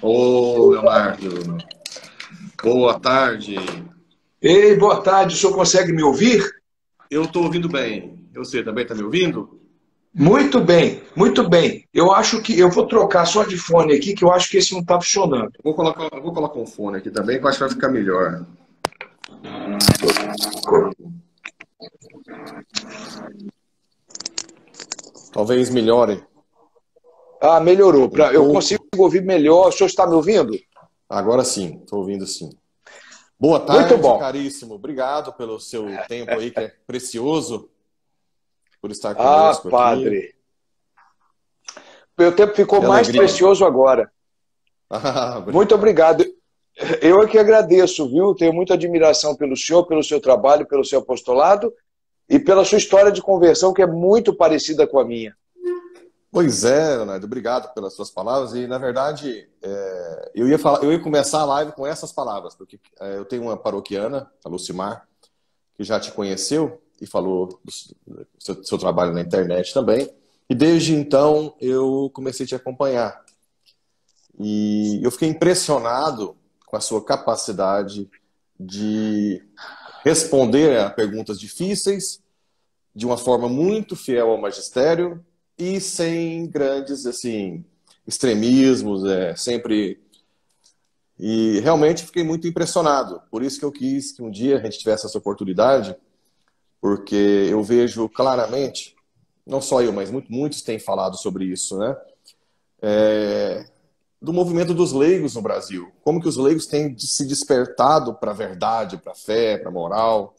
Ô, Leonardo, boa tarde. Ei, boa tarde, o senhor consegue me ouvir? Eu estou ouvindo bem. Você também está me ouvindo? Muito bem, muito bem. Eu acho que eu vou trocar só de fone aqui, que eu acho que esse não está funcionando. Eu vou colocar um fone aqui também, que eu acho que vai ficar melhor. Talvez melhore Ah, melhorou. um Eu consigo pouco. ouvir melhor. O senhor está me ouvindo? Agora sim, estou ouvindo sim. Boa Muito tarde, bom. caríssimo. Obrigado pelo seu tempo aí, que é precioso, por estar Ah, conosco aqui. padre. Meu tempo ficou Que mais alegria. precioso agora. Ah, Muito obrigado. obrigado. Eu é que agradeço, viu? Tenho muita admiração pelo senhor, pelo seu trabalho, pelo seu apostolado e pela sua história de conversão, que é muito parecida com a minha. Pois é, Leonardo, obrigado pelas suas palavras. E, na verdade, eu ia começar a live com essas palavras, porque eu tenho uma paroquiana, a Lucimar, que já te conheceu e falou do seu trabalho na internet também. E desde então eu comecei a te acompanhar. E eu fiquei impressionado com a sua capacidade de responder a perguntas difíceis de uma forma muito fiel ao magistério e sem grandes assim extremismos, sempre. E realmente fiquei muito impressionado. Por isso que eu quis que um dia a gente tivesse essa oportunidade, porque eu vejo claramente, não só eu, mas muitos têm falado sobre isso, né? Do movimento dos leigos no Brasil. Como que os leigos têm se despertado para a verdade, para a fé, para a moral.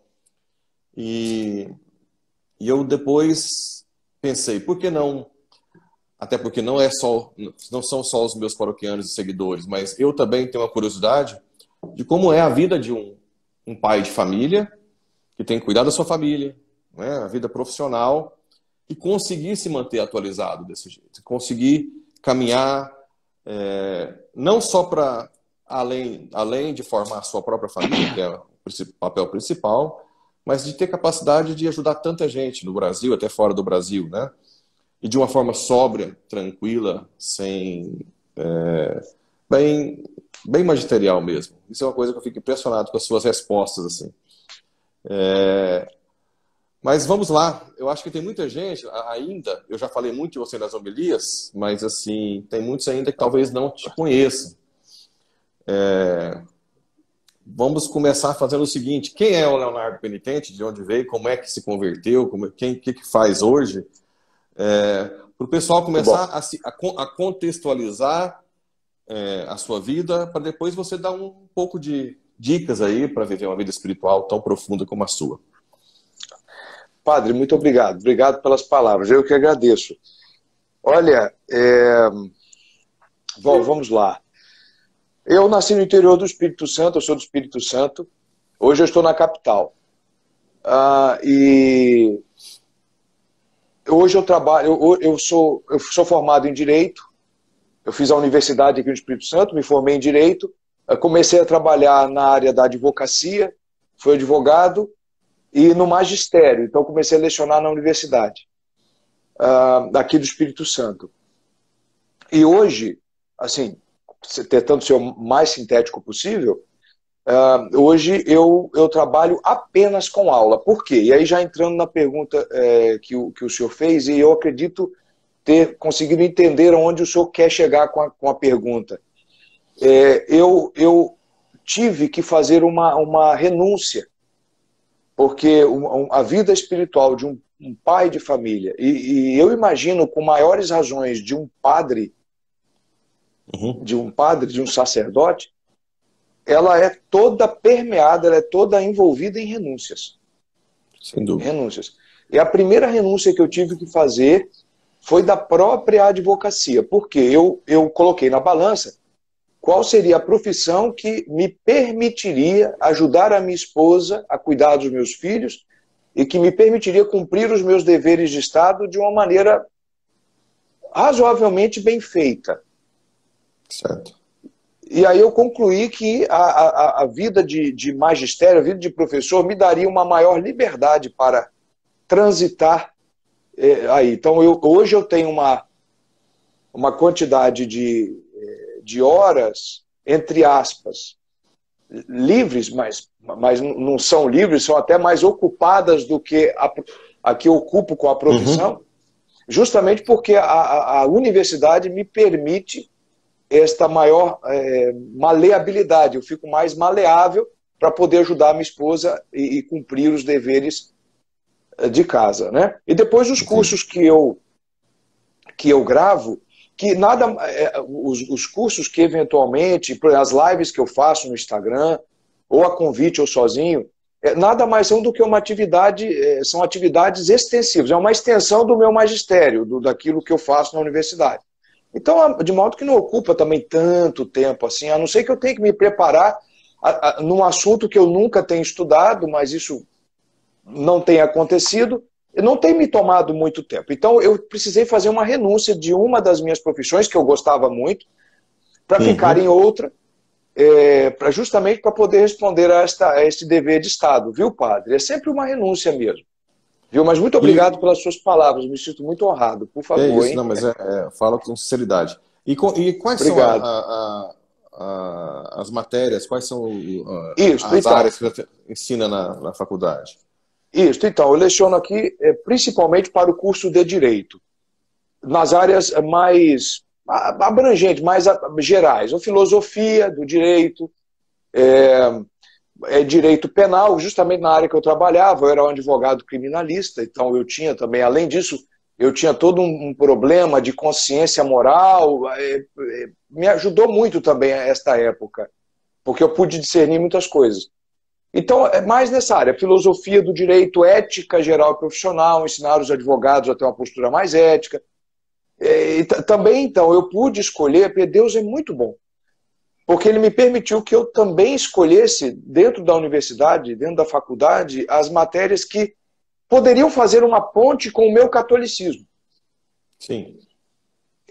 E, e eu depois pensei, por que não? Até porque não são só os meus paroquianos e seguidores, mas eu também tenho uma curiosidade de como é a vida de um pai de família que tem que cuidar da sua família, né, a vida profissional e conseguir se manter atualizado desse jeito, conseguir caminhar não só para além de formar a sua própria família, que é o papel principal, mas de ter capacidade de ajudar tanta gente no Brasil, até fora do Brasil, né? E de uma forma sóbria, tranquila, sem bem bem magisterial mesmo. Isso é uma coisa que eu fico impressionado com as suas respostas assim. Mas vamos lá. Eu acho que tem muita gente ainda. Eu já falei muito de você nas homilias, mas assim tem muitos ainda que talvez não te conheçam. Vamos começar fazendo o seguinte: quem é o Leonardo Penitente? De onde veio? Como é que se converteu? Quem que faz hoje? Para o pessoal Muito bom. começar a contextualizar a sua vida, para depois você dar um pouco de dicas aí para viver uma vida espiritual tão profunda como a sua. Padre, muito obrigado. Obrigado pelas palavras. Eu que agradeço. Olha, bom, vamos lá. Eu nasci no interior do Espírito Santo, eu sou do Espírito Santo. Hoje eu estou na capital. E hoje eu trabalho, eu sou formado em Direito. Eu fiz a universidade aqui no Espírito Santo, me formei em Direito. Eu comecei a trabalhar na área da advocacia, fui advogado e no magistério. Então comecei a lecionar na universidade, aqui do Espírito Santo. E hoje, assim, tentando ser o mais sintético possível, hoje eu trabalho apenas com aula. Por quê? E aí já entrando na pergunta que o senhor fez, e eu acredito ter conseguido entender aonde o senhor quer chegar com a pergunta. Eu tive que fazer uma renúncia, porque a vida espiritual de um pai de família, e eu imagino com maiores razões de um padre, Uhum. de um sacerdote, ela é toda permeada, ela é toda envolvida em renúncias. Sem dúvida. Renúncias. E a primeira renúncia que eu tive que fazer foi da própria advocacia, porque eu coloquei na balança qual seria a profissão que me permitiria ajudar a minha esposa a cuidar dos meus filhos e que me permitiria cumprir os meus deveres de Estado de uma maneira razoavelmente bem feita. Certo. E aí eu concluí que a vida de magistério, a vida de professor, me daria uma maior liberdade para transitar aí. Então, hoje eu tenho uma quantidade de de horas, entre aspas, livres, mas não são livres, são até mais ocupadas do que a que eu ocupo com a profissão, justamente porque a universidade me permite esta maior maleabilidade. Eu fico mais maleável para poder ajudar a minha esposa e cumprir os deveres de casa, né? E depois os cursos que eu gravo, que nada, os cursos que eventualmente, as lives que eu faço no Instagram, ou a convite ou sozinho, nada mais são do que uma atividade, são atividades extensivas, é uma extensão do meu magistério, daquilo que eu faço na universidade. Então, de modo que não ocupa também tanto tempo assim, a não ser que eu tenha que me preparar num assunto que eu nunca tenho estudado, mas isso não tem acontecido, não tem me tomado muito tempo. Então, eu precisei fazer uma renúncia de uma das minhas profissões, que eu gostava muito, para ficar em outra, justamente para poder responder a este dever de Estado, viu, padre? É sempre uma renúncia mesmo. Viu? Mas muito obrigado pelas suas palavras, me sinto muito honrado, por favor. É isso, hein? não, mas fala com sinceridade. E quais obrigado. são as matérias, quais são as áreas que você ensina na faculdade? Isso, então, eu leciono aqui principalmente para o curso de Direito, nas áreas mais abrangentes, mais gerais, a filosofia do direito, direito penal, justamente na área que eu trabalhava, eu era um advogado criminalista, então eu tinha também, além disso, eu tinha todo um problema de consciência moral, me ajudou muito também esta época, porque eu pude discernir muitas coisas. Então, é mais nessa área, filosofia do direito, ética geral e profissional, ensinar os advogados a ter uma postura mais ética. E também, então, eu pude escolher, porque Deus é muito bom, porque Ele me permitiu que eu também escolhesse, dentro da universidade, dentro da faculdade, as matérias que poderiam fazer uma ponte com o meu catolicismo. Sim.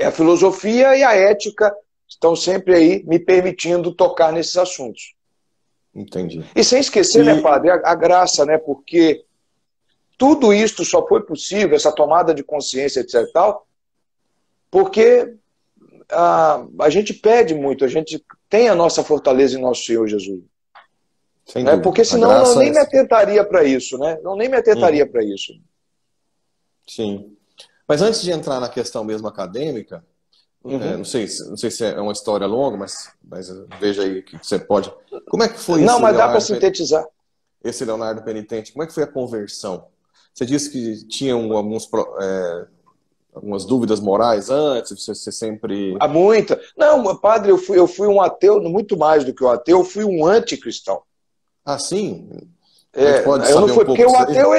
A filosofia e a ética estão sempre aí me permitindo tocar nesses assuntos. Entendi. E sem esquecer, né, padre, a graça, né, porque tudo isto só foi possível, essa tomada de consciência, etc. e tal, porque a gente pede muito, a gente tem a nossa fortaleza em nosso Senhor Jesus. Sem né? dúvida. Porque senão eu nem me atentaria para isso, né? Não nem me atentaria para isso. Sim. Mas antes de entrar na questão mesmo acadêmica, não sei se é uma história longa, mas veja aí que você pode. Como é que foi isso? Não, mas dá para sintetizar. Esse Leonardo Penitente, como é que foi a conversão? Você disse que tinha algumas dúvidas morais antes, você sempre... Há muita. Não, padre, eu fui um ateu, muito mais do que um ateu, eu fui um anticristão. Ah, sim? Eu não fui, porque o ateu,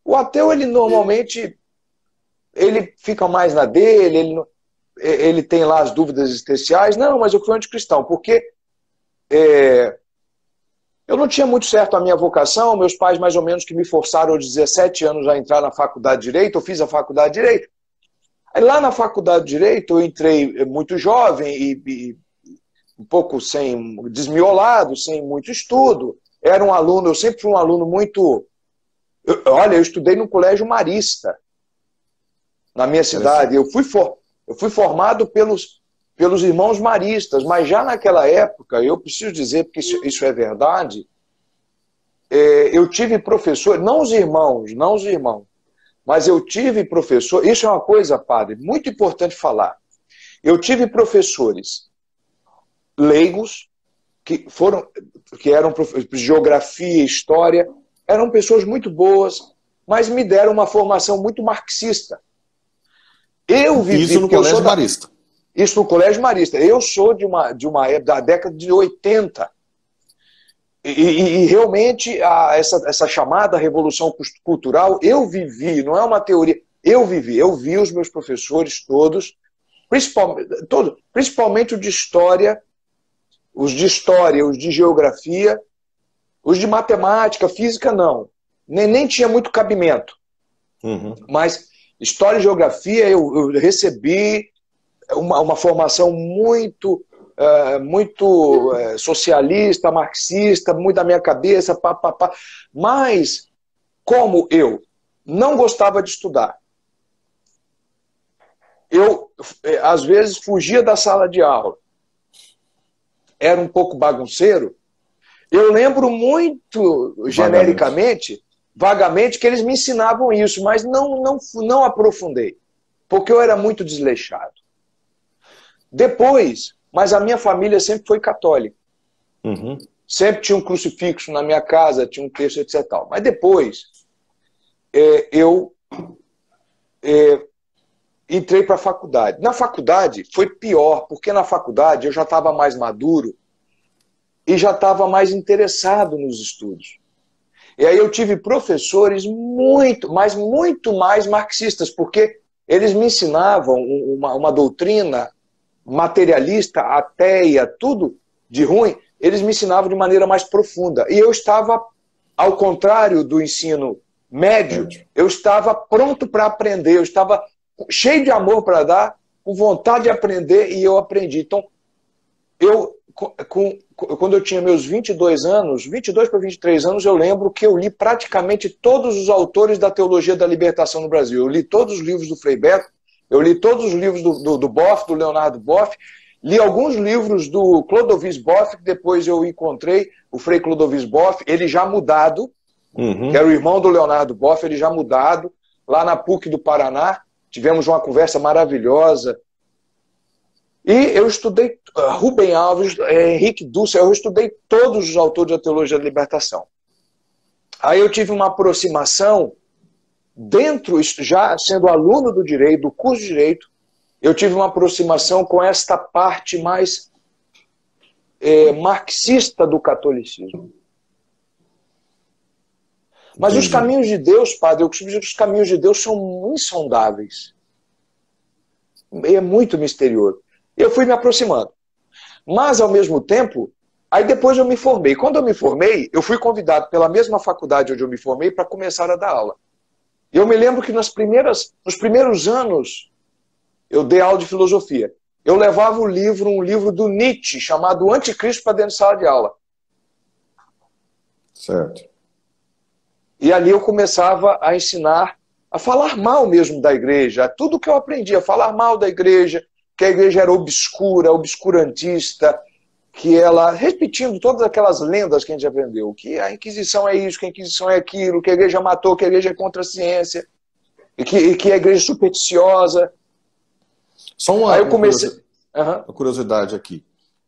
o ateu, ele normalmente, ele fica mais na dele, ele tem lá as dúvidas existenciais. Não, mas eu fui anticristão, porque eu não tinha muito certo a minha vocação, meus pais mais ou menos que me forçaram aos 17 anos a entrar na faculdade de Direito, eu fiz a faculdade de Direito. Aí lá na faculdade de Direito eu entrei muito jovem e um pouco desmiolado, sem muito estudo. Era um aluno, eu sempre fui um aluno muito... eu estudei num colégio marista, na minha cidade. Eu fui formado pelos irmãos maristas, mas já naquela época, eu preciso dizer, porque isso é verdade, eu tive professor, não os irmãos, mas eu tive professor, isso é uma coisa, padre, muito importante falar. Eu tive professores leigos, que eram professores de geografia, história, eram pessoas muito boas, mas me deram uma formação muito marxista. Eu vivi... Isso no colégio marista. Isso no colégio marista. Eu sou de uma época da década de 80. E realmente essa chamada revolução cultural, eu vivi, não é uma teoria, eu vi os meus professores todos, principalmente os de história, os de geografia, os de matemática, física não. Nem tinha muito cabimento. Mas história e geografia eu recebi uma formação muito socialista, marxista, muito da minha cabeça, Mas, como eu não gostava de estudar, eu, às vezes, fugia da sala de aula. Era um pouco bagunceiro. Eu lembro muito, genericamente, vagamente, que eles me ensinavam isso, mas não aprofundei, porque eu era muito desleixado. Depois, mas a minha família sempre foi católica. Uhum. Sempre tinha um crucifixo na minha casa, tinha um texto, etc. Mas depois, eu entrei para a faculdade. Na faculdade foi pior, porque na faculdade eu já estava mais maduro e já estava mais interessado nos estudos. E aí eu tive professores muito mais marxistas, porque eles me ensinavam uma doutrina materialista, ateia, tudo de ruim, eles me ensinavam de maneira mais profunda. E eu estava, ao contrário do ensino médio, eu estava pronto para aprender, eu estava cheio de amor para dar, com vontade de aprender, e eu aprendi. Então, quando eu tinha meus 22 anos, 22 para 23 anos, eu lembro que eu li praticamente todos os autores da teologia da libertação no Brasil. Eu li todos os livros do Frei Beto, eu li todos os livros do Boff, do Leonardo Boff, li alguns livros do Clodovis Boff, que depois eu encontrei, o Frei Clodovis Boff, ele já mudado, que era o irmão do Leonardo Boff, ele já mudado, lá na PUC do Paraná, tivemos uma conversa maravilhosa. E eu estudei Rubem Alves, Henrique Dussel, eu estudei todos os autores da teologia da libertação. Aí eu tive uma aproximação, já sendo aluno do direito, do curso de direito, eu tive uma aproximação com esta parte mais marxista do catolicismo. Mas os caminhos de Deus, padre, eu costumo dizer que os caminhos de Deus são insondáveis. É muito misterioso. Eu fui me aproximando. Mas, ao mesmo tempo, aí depois eu me formei. Quando eu me formei, eu fui convidado pela mesma faculdade onde eu me formei para começar a dar aula. E eu me lembro que nos primeiros anos, eu dei aula de filosofia. Eu levava um livro do Nietzsche, chamado Anticristo, para dentro de sala de aula. Certo. E ali eu começava a ensinar, a falar mal mesmo da igreja. Tudo que eu aprendi, a falar mal da igreja, que a igreja era obscura, obscurantista, que ela, repetindo todas aquelas lendas que a gente aprendeu, que a Inquisição é isso, que a Inquisição é aquilo, que a igreja matou, que a igreja é contra a ciência, e que a igreja é supersticiosa. Só uma, aí eu comecei... uma curiosidade aqui.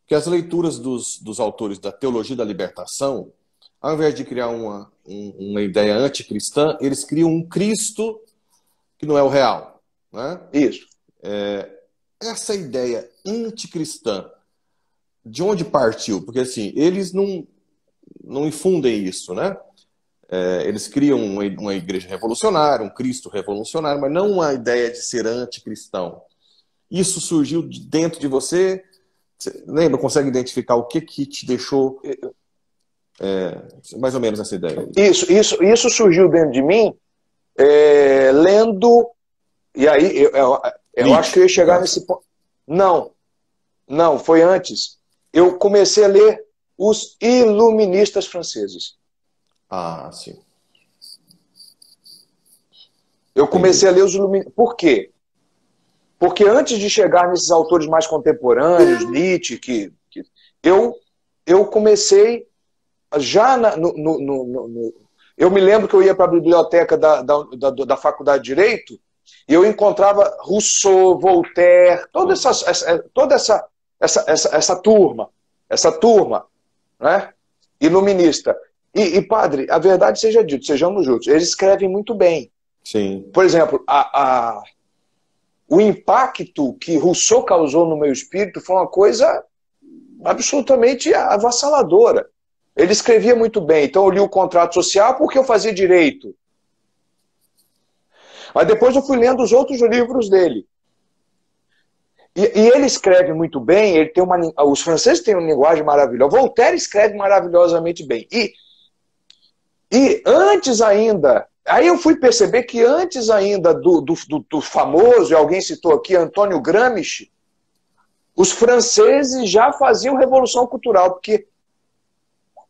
Que as leituras dos autores da teologia da libertação, ao invés de criar uma ideia anticristã, eles criam um Cristo que não é o real. Né? Isso. Essa ideia anticristã, de onde partiu? Porque assim, eles não infundem isso, né? Eles criam uma igreja revolucionária, um Cristo revolucionário, mas não uma ideia de ser anticristão. Isso surgiu dentro de você? Você lembra, consegue identificar o que te deixou mais ou menos essa ideia? Isso surgiu dentro de mim lendo, e aí eu acho que eu ia chegar nesse ponto. Não, foi antes. Eu comecei a ler os iluministas franceses. Ah, sim. Eu comecei a ler os iluministas. Por quê? Porque antes de chegar nesses autores mais contemporâneos, Nietzsche, eu comecei já eu me lembro que eu ia para a biblioteca da Faculdade de Direito e eu encontrava Rousseau, Voltaire, toda essa turma, né? Iluminista. E, padre, a verdade seja dita, sejamos justos, eles escrevem muito bem. Sim. Por exemplo, o impacto que Rousseau causou no meu espírito foi uma coisa absolutamente avassaladora. Ele escrevia muito bem, então eu li o Contrato Social porque eu fazia direito. Mas depois eu fui lendo os outros livros dele. E ele escreve muito bem, os franceses têm uma linguagem maravilhosa. Voltaire escreve maravilhosamente bem. E antes ainda, aí eu fui perceber que antes ainda do famoso, e alguém citou aqui, Antônio Gramsci, os franceses já faziam revolução cultural, porque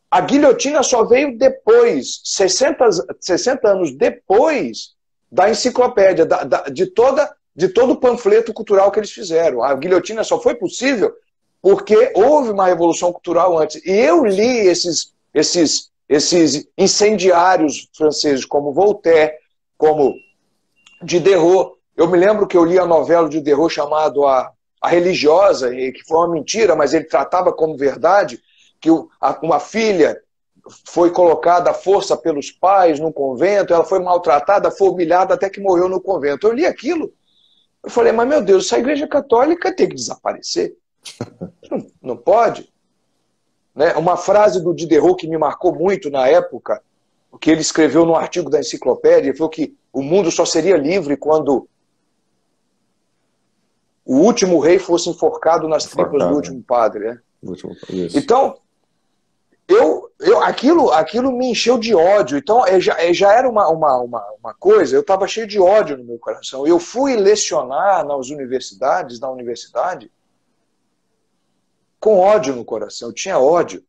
a guilhotina só veio depois, 60 anos depois da enciclopédia, de toda de todo o panfleto cultural que eles fizeram. A guilhotina só foi possível porque houve uma revolução cultural antes. E eu li esses incendiários franceses, como Voltaire, como Diderot. Eu me lembro que eu li a novela de Diderot chamada A Religiosa, que foi uma mentira, mas ele tratava como verdade, que uma filha foi colocada à força pelos pais no convento, ela foi maltratada, foi humilhada até que morreu no convento. Eu li aquilo, eu falei, mas meu Deus, essa igreja católica tem que desaparecer. Não pode. Né? Uma frase do Diderot que me marcou muito na época, o que ele escreveu no artigo da enciclopédia, foi que o mundo só seria livre quando o último rei fosse enforcado nas tripas do último padre. Né? Então, aquilo me encheu de ódio. Então, já era uma coisa, eu estava cheio de ódio no meu coração. Eu fui lecionar na universidade, com ódio no coração. Eu tinha ódio.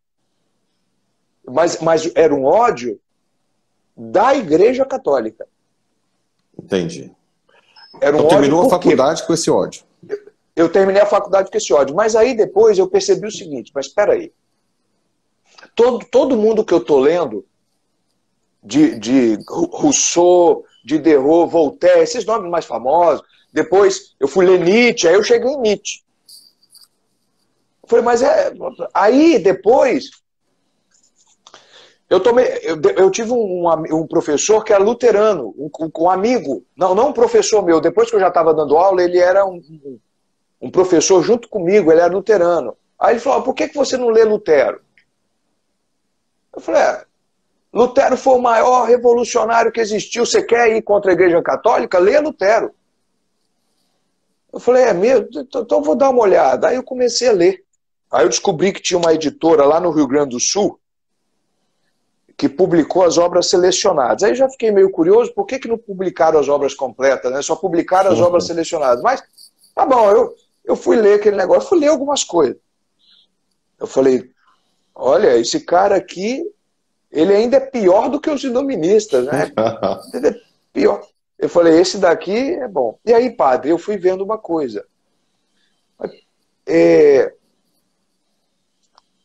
Mas era um ódio da Igreja Católica. Entendi. Era um então, ódio terminou a faculdade com esse ódio. Eu terminei a faculdade com esse ódio. Mas aí depois eu percebi o seguinte, mas espera aí. Todo mundo que eu estou lendo, de Rousseau, Diderot, Voltaire, esses nomes mais famosos, depois eu fui ler Nietzsche, aí eu cheguei em Nietzsche. Eu falei, mas aí depois eu tive um professor que era luterano, um amigo, não um professor meu, depois que eu já estava dando aula, ele era um professor junto comigo, ele era luterano. Aí ele falou, por que você não lê Lutero? Eu falei, Lutero foi o maior revolucionário que existiu, você quer ir contra a Igreja Católica? Leia Lutero. Eu falei, é mesmo? Então eu vou dar uma olhada. Aí eu comecei a ler. Aí eu descobri que tinha uma editora lá no Rio Grande do Sul que publicou as obras selecionadas. Aí eu já fiquei meio curioso, por que não publicaram as obras completas, né? Só publicaram as obras selecionadas. Mas, tá bom, eu fui ler aquele negócio, fui ler algumas coisas. Eu falei, olha, esse cara aqui, ele ainda é pior do que os iluministas, né? Ele é pior. Eu falei, esse daqui é bom. E aí, padre, eu fui vendo uma coisa.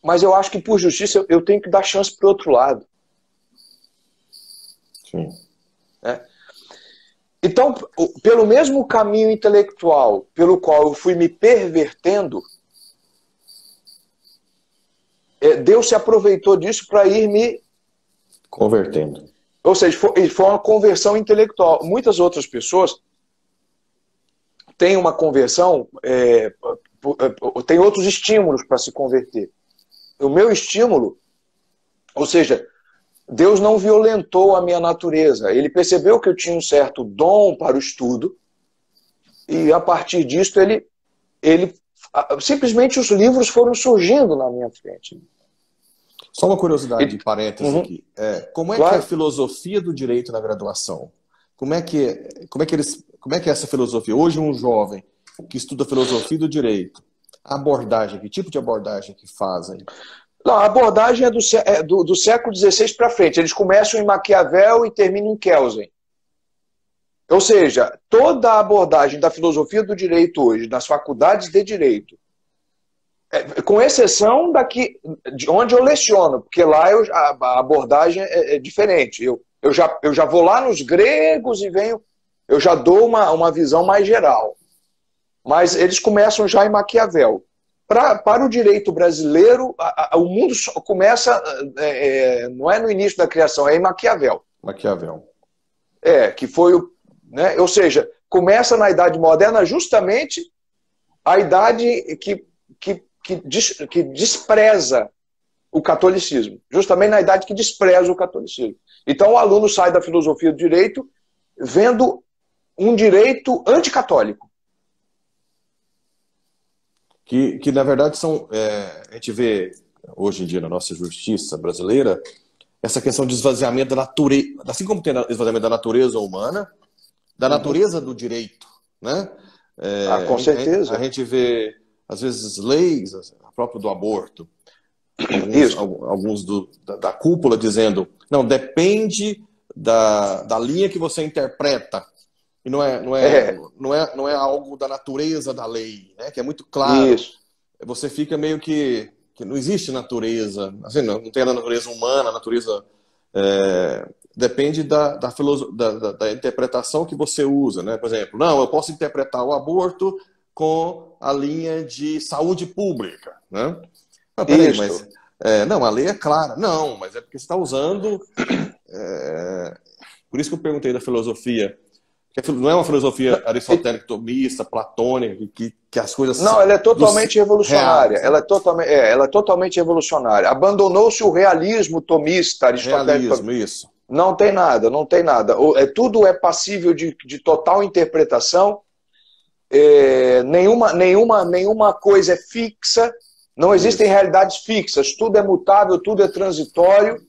Mas eu acho que, por justiça, eu tenho que dar chance para o outro lado. Sim. Então, pelo mesmo caminho intelectual pelo qual eu fui me pervertendo, Deus se aproveitou disso para ir me convertendo. Ou seja, foi uma conversão intelectual. Muitas outras pessoas têm uma conversão, têm outros estímulos para se converter. O meu estímulo, ou seja, Deus não violentou a minha natureza. Ele percebeu que eu tinha um certo dom para o estudo e, a partir disso, simplesmente os livros foram surgindo na minha frente. Só uma curiosidade de parênteses aqui. Como é que é a filosofia do direito na graduação? Como é que é essa filosofia? Hoje um jovem que estuda filosofia do direito, a abordagem, que tipo de abordagem que fazem? Não, a abordagem é do século XVI para frente. Eles começam em Maquiavel e terminam em Kelsen. Ou seja, toda a abordagem da filosofia do direito hoje, nas faculdades de direito, com exceção de onde eu leciono, porque lá a abordagem é diferente. Eu já vou lá nos gregos e eu já dou uma visão mais geral. Mas eles começam já em Maquiavel. Para o direito brasileiro, o mundo começa, não é no início da criação, é em Maquiavel. Maquiavel. Que foi ou seja, começa na Idade Moderna justamente a idade que despreza o catolicismo. Justamente na idade que despreza o catolicismo. Então o aluno sai da filosofia do direito vendo um direito anticatólico. Que na verdade a gente vê hoje em dia na nossa justiça brasileira essa questão de esvaziamento da natureza, assim como tem esvaziamento da natureza humana, da natureza do direito, né? Com certeza. A gente vê às vezes leis, a própria do aborto, alguns da cúpula dizendo, não, depende da linha que você interpreta, E não é, não é, É, não é, não é algo da natureza da lei, né? Que é muito claro. isso, Você fica meio que não existe natureza, assim, não tem a natureza humana, a natureza depende da interpretação que você usa, né? Por exemplo, não, eu posso interpretar o aborto com a linha de saúde pública, né? Ah, peraí, mas isso. não, a lei é clara. Não, mas é porque você está usando. Por isso que eu perguntei da filosofia. Porque não é uma filosofia aristotélica, tomista, platônica, que as coisas Não, ela é dos totalmente revolucionária. reais, né? Ela é totalmente revolucionária. Abandonou-se o realismo tomista aristotélico. Realismo, isso. Não tem nada, não tem nada. Tudo é passível de total interpretação. Nenhuma coisa é fixa. Não existem Isso. realidades fixas. Tudo é mutável, tudo é transitório.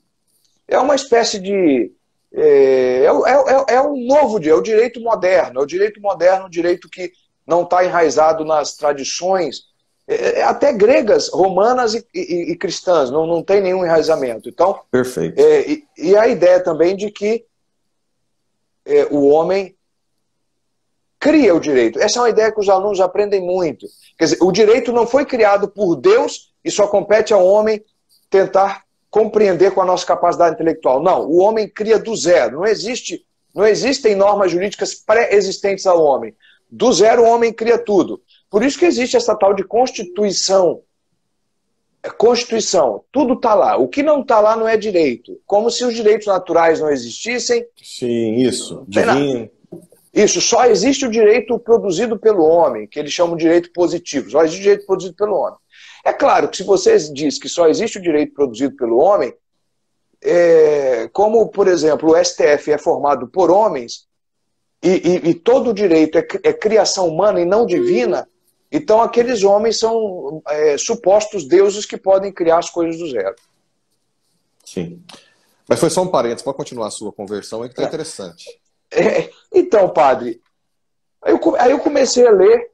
É uma espécie de. Um novo dia, é o direito moderno. É o direito moderno, o direito que não está enraizado nas tradições, até gregas, romanas e cristãs, não tem nenhum enraizamento. Então, Perfeito. e a ideia também de que o homem cria o direito. Essa é uma ideia que os alunos aprendem muito. Quer dizer, o direito não foi criado por Deus e só compete ao homem tentar compreender com a nossa capacidade intelectual. Não, o homem cria do zero. Não existem normas jurídicas pré-existentes ao homem. Do zero o homem cria tudo. Por isso que existe essa tal de Constituição. Constituição, tudo está lá. O que não está lá não é direito. Como se os direitos naturais não existissem. Sim, isso. Tem nada. Divino. Isso, só existe o direito produzido pelo homem, que eles chamam de direito positivo. Só existe o direito produzido pelo homem. É claro que se você diz que só existe o direito produzido pelo homem, como, por exemplo, o STF é formado por homens, e todo o direito é criação humana e não divina, então aqueles homens são supostos deuses que podem criar as coisas do zero. Sim. Mas foi só um parênteses, pode continuar a sua conversão, aí que está interessante. Então, padre, aí eu comecei a ler,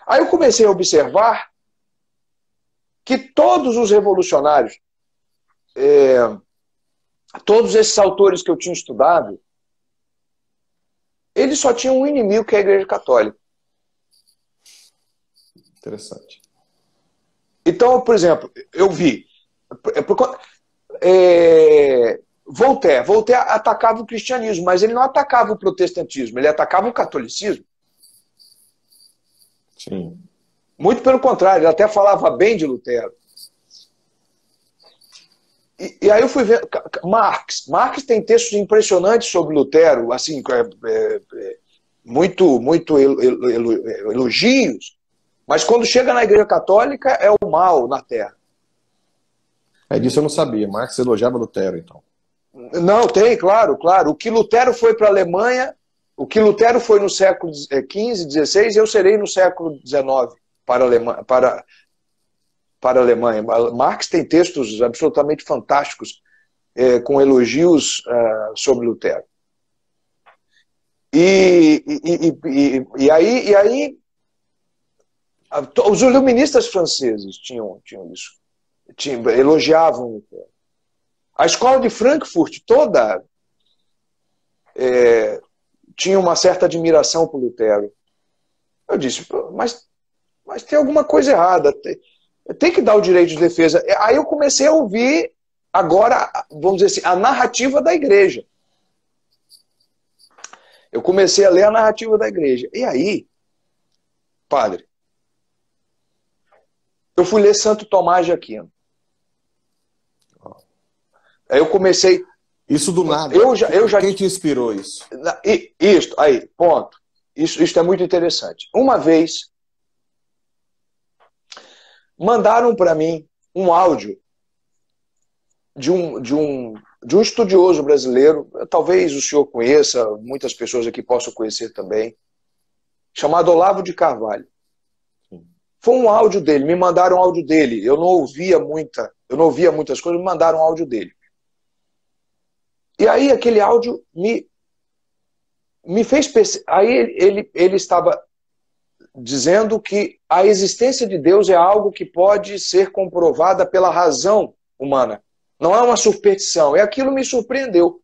aí eu comecei a observar que todos os revolucionários, todos esses autores que eu tinha estudado, eles só tinham um inimigo, que é a Igreja Católica. Interessante. Então, por exemplo, eu vi Voltaire atacava o cristianismo, mas ele não atacava o protestantismo, ele atacava o catolicismo. Sim. Muito pelo contrário, ele até falava bem de Lutero. E aí eu fui ver Marx tem textos impressionantes sobre Lutero, assim, muito elogios, mas quando chega na Igreja Católica é o mal na Terra. Disso eu não sabia. Marx elogiava Lutero, então. Não, tem, claro. O que Lutero foi para a Alemanha, o que Lutero foi no século XV, XVI, eu serei no século XIX para a Alemanha. Marx tem textos absolutamente fantásticos com elogios sobre Lutero. E aí os iluministas franceses tinham isso. Elogiavam Lutero. A escola de Frankfurt toda tinha uma certa admiração por Lutero. Eu disse, mas tem alguma coisa errada. Tem que dar o direito de defesa. Aí eu comecei a ouvir, agora, vamos dizer assim, a narrativa da igreja. Eu comecei a ler a narrativa da igreja. E aí, padre, eu fui ler Santo Tomás de Aquino. Aí eu comecei... Isso do nada. Quem te inspirou isso? Isso, aí, ponto. Isso é muito interessante. Uma vez, mandaram para mim um áudio de um estudioso brasileiro, talvez o senhor conheça, muitas pessoas aqui possam conhecer também, chamado Olavo de Carvalho. Foi um áudio dele, me mandaram um áudio dele. Eu não ouvia muitas coisas, me mandaram um áudio dele. E aí aquele áudio me fez pensar. Aí ele estava dizendo que a existência de Deus é algo que pode ser comprovada pela razão humana. Não é uma superstição. E aquilo me surpreendeu.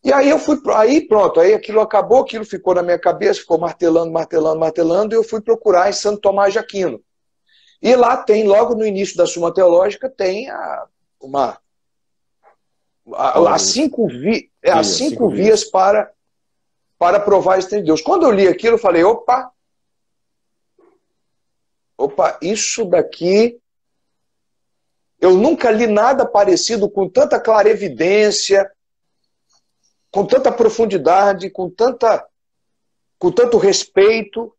E aí eu fui, aí pronto, aí aquilo acabou, aquilo ficou na minha cabeça, ficou martelando, martelando, martelando, e eu fui procurar em Santo Tomás de Aquino. E lá tem, logo no início da Suma Teológica, tem as cinco vias para provar a existência de Deus. Quando eu li aquilo, eu falei, opa, isso daqui, eu nunca li nada parecido com tanta clarevidência, com tanta profundidade, com tanto respeito,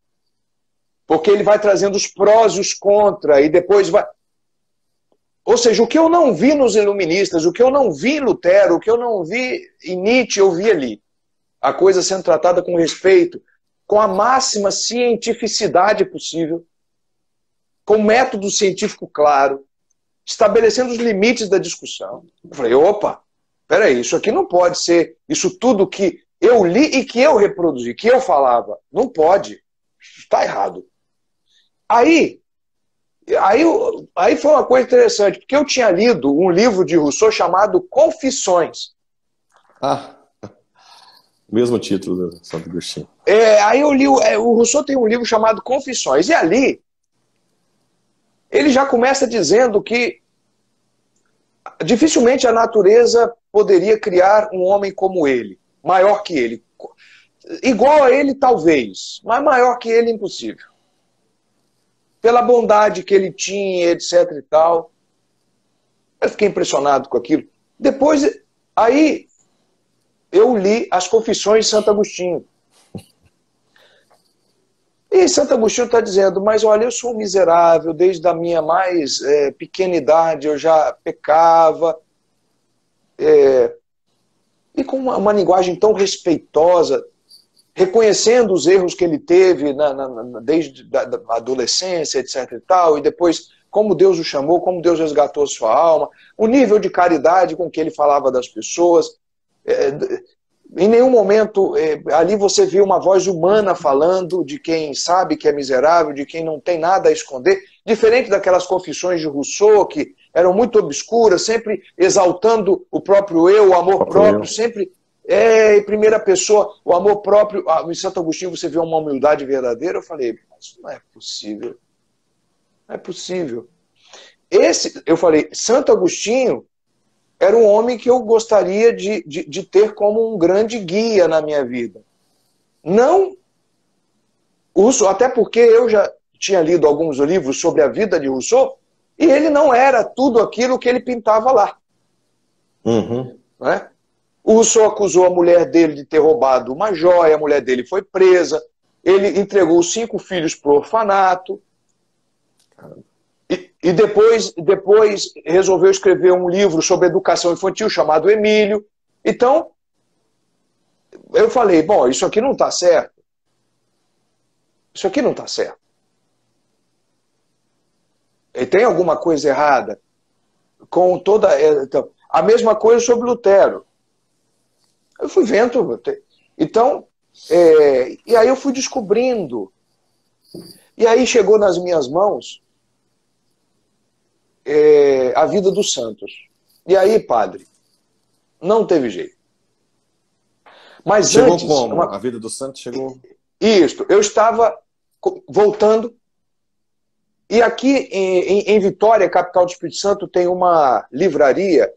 porque ele vai trazendo os prós e os contra, e depois vai... Ou seja, o que eu não vi nos iluministas, o que eu não vi em Lutero, o que eu não vi em Nietzsche, eu vi ali. A coisa sendo tratada com respeito, com a máxima cientificidade possível, com método científico claro, estabelecendo os limites da discussão. Eu falei, opa, peraí, isso aqui não pode ser isso tudo que eu li e que eu reproduzi, que eu falava. Não pode. Está errado. Aí foi uma coisa interessante, porque eu tinha lido um livro de Rousseau chamado Confissões. Ah, mesmo título do Santo Agostinho. Aí eu li, o Rousseau tem um livro chamado Confissões, e ali ele já começa dizendo que dificilmente a natureza poderia criar um homem como ele, maior que ele. Igual a ele, talvez, mas maior que ele, impossível. Pela bondade que ele tinha, etc e tal. Eu fiquei impressionado com aquilo. Depois, aí, eu li as Confissões de Santo Agostinho. E Santo Agostinho está dizendo, mas olha, eu sou um miserável, desde a minha mais pequena idade eu já pecava, e com uma linguagem tão respeitosa, reconhecendo os erros que ele teve desde a adolescência, etc e tal, e depois como Deus o chamou, como Deus resgatou a sua alma, o nível de caridade com que ele falava das pessoas. Em nenhum momento ali você vê uma voz humana falando de quem sabe que é miserável, de quem não tem nada a esconder, diferente daquelas confissões de Rousseau, que eram muito obscuras, sempre exaltando o próprio eu, o amor próprio, sempre em primeira pessoa, o amor próprio. Em Santo Agostinho você vê uma humildade verdadeira. Eu falei, mas isso não é possível. Não é possível. Eu falei, Santo Agostinho era um homem que eu gostaria de ter como um grande guia na minha vida. Não Rousseau, até porque eu já tinha lido alguns livros sobre a vida de Rousseau, e ele não era tudo aquilo que ele pintava lá. Uhum. Né? O Rousseau acusou a mulher dele de ter roubado uma joia, a mulher dele foi presa, ele entregou os 5 filhos para o orfanato, e depois resolveu escrever um livro sobre educação infantil chamado Emílio. Então, eu falei, bom, isso aqui não está certo. Isso aqui não está certo. E tem alguma coisa errada com toda... A mesma coisa sobre Lutero. Eu fui vendo. Então, e aí eu fui descobrindo. E aí chegou nas minhas mãos a vida dos santos. E aí, padre, não teve jeito. Mas chegou antes... como? A vida dos santos chegou... Isso. Eu estava voltando. E aqui em Vitória, capital do Espírito Santo, tem uma livraria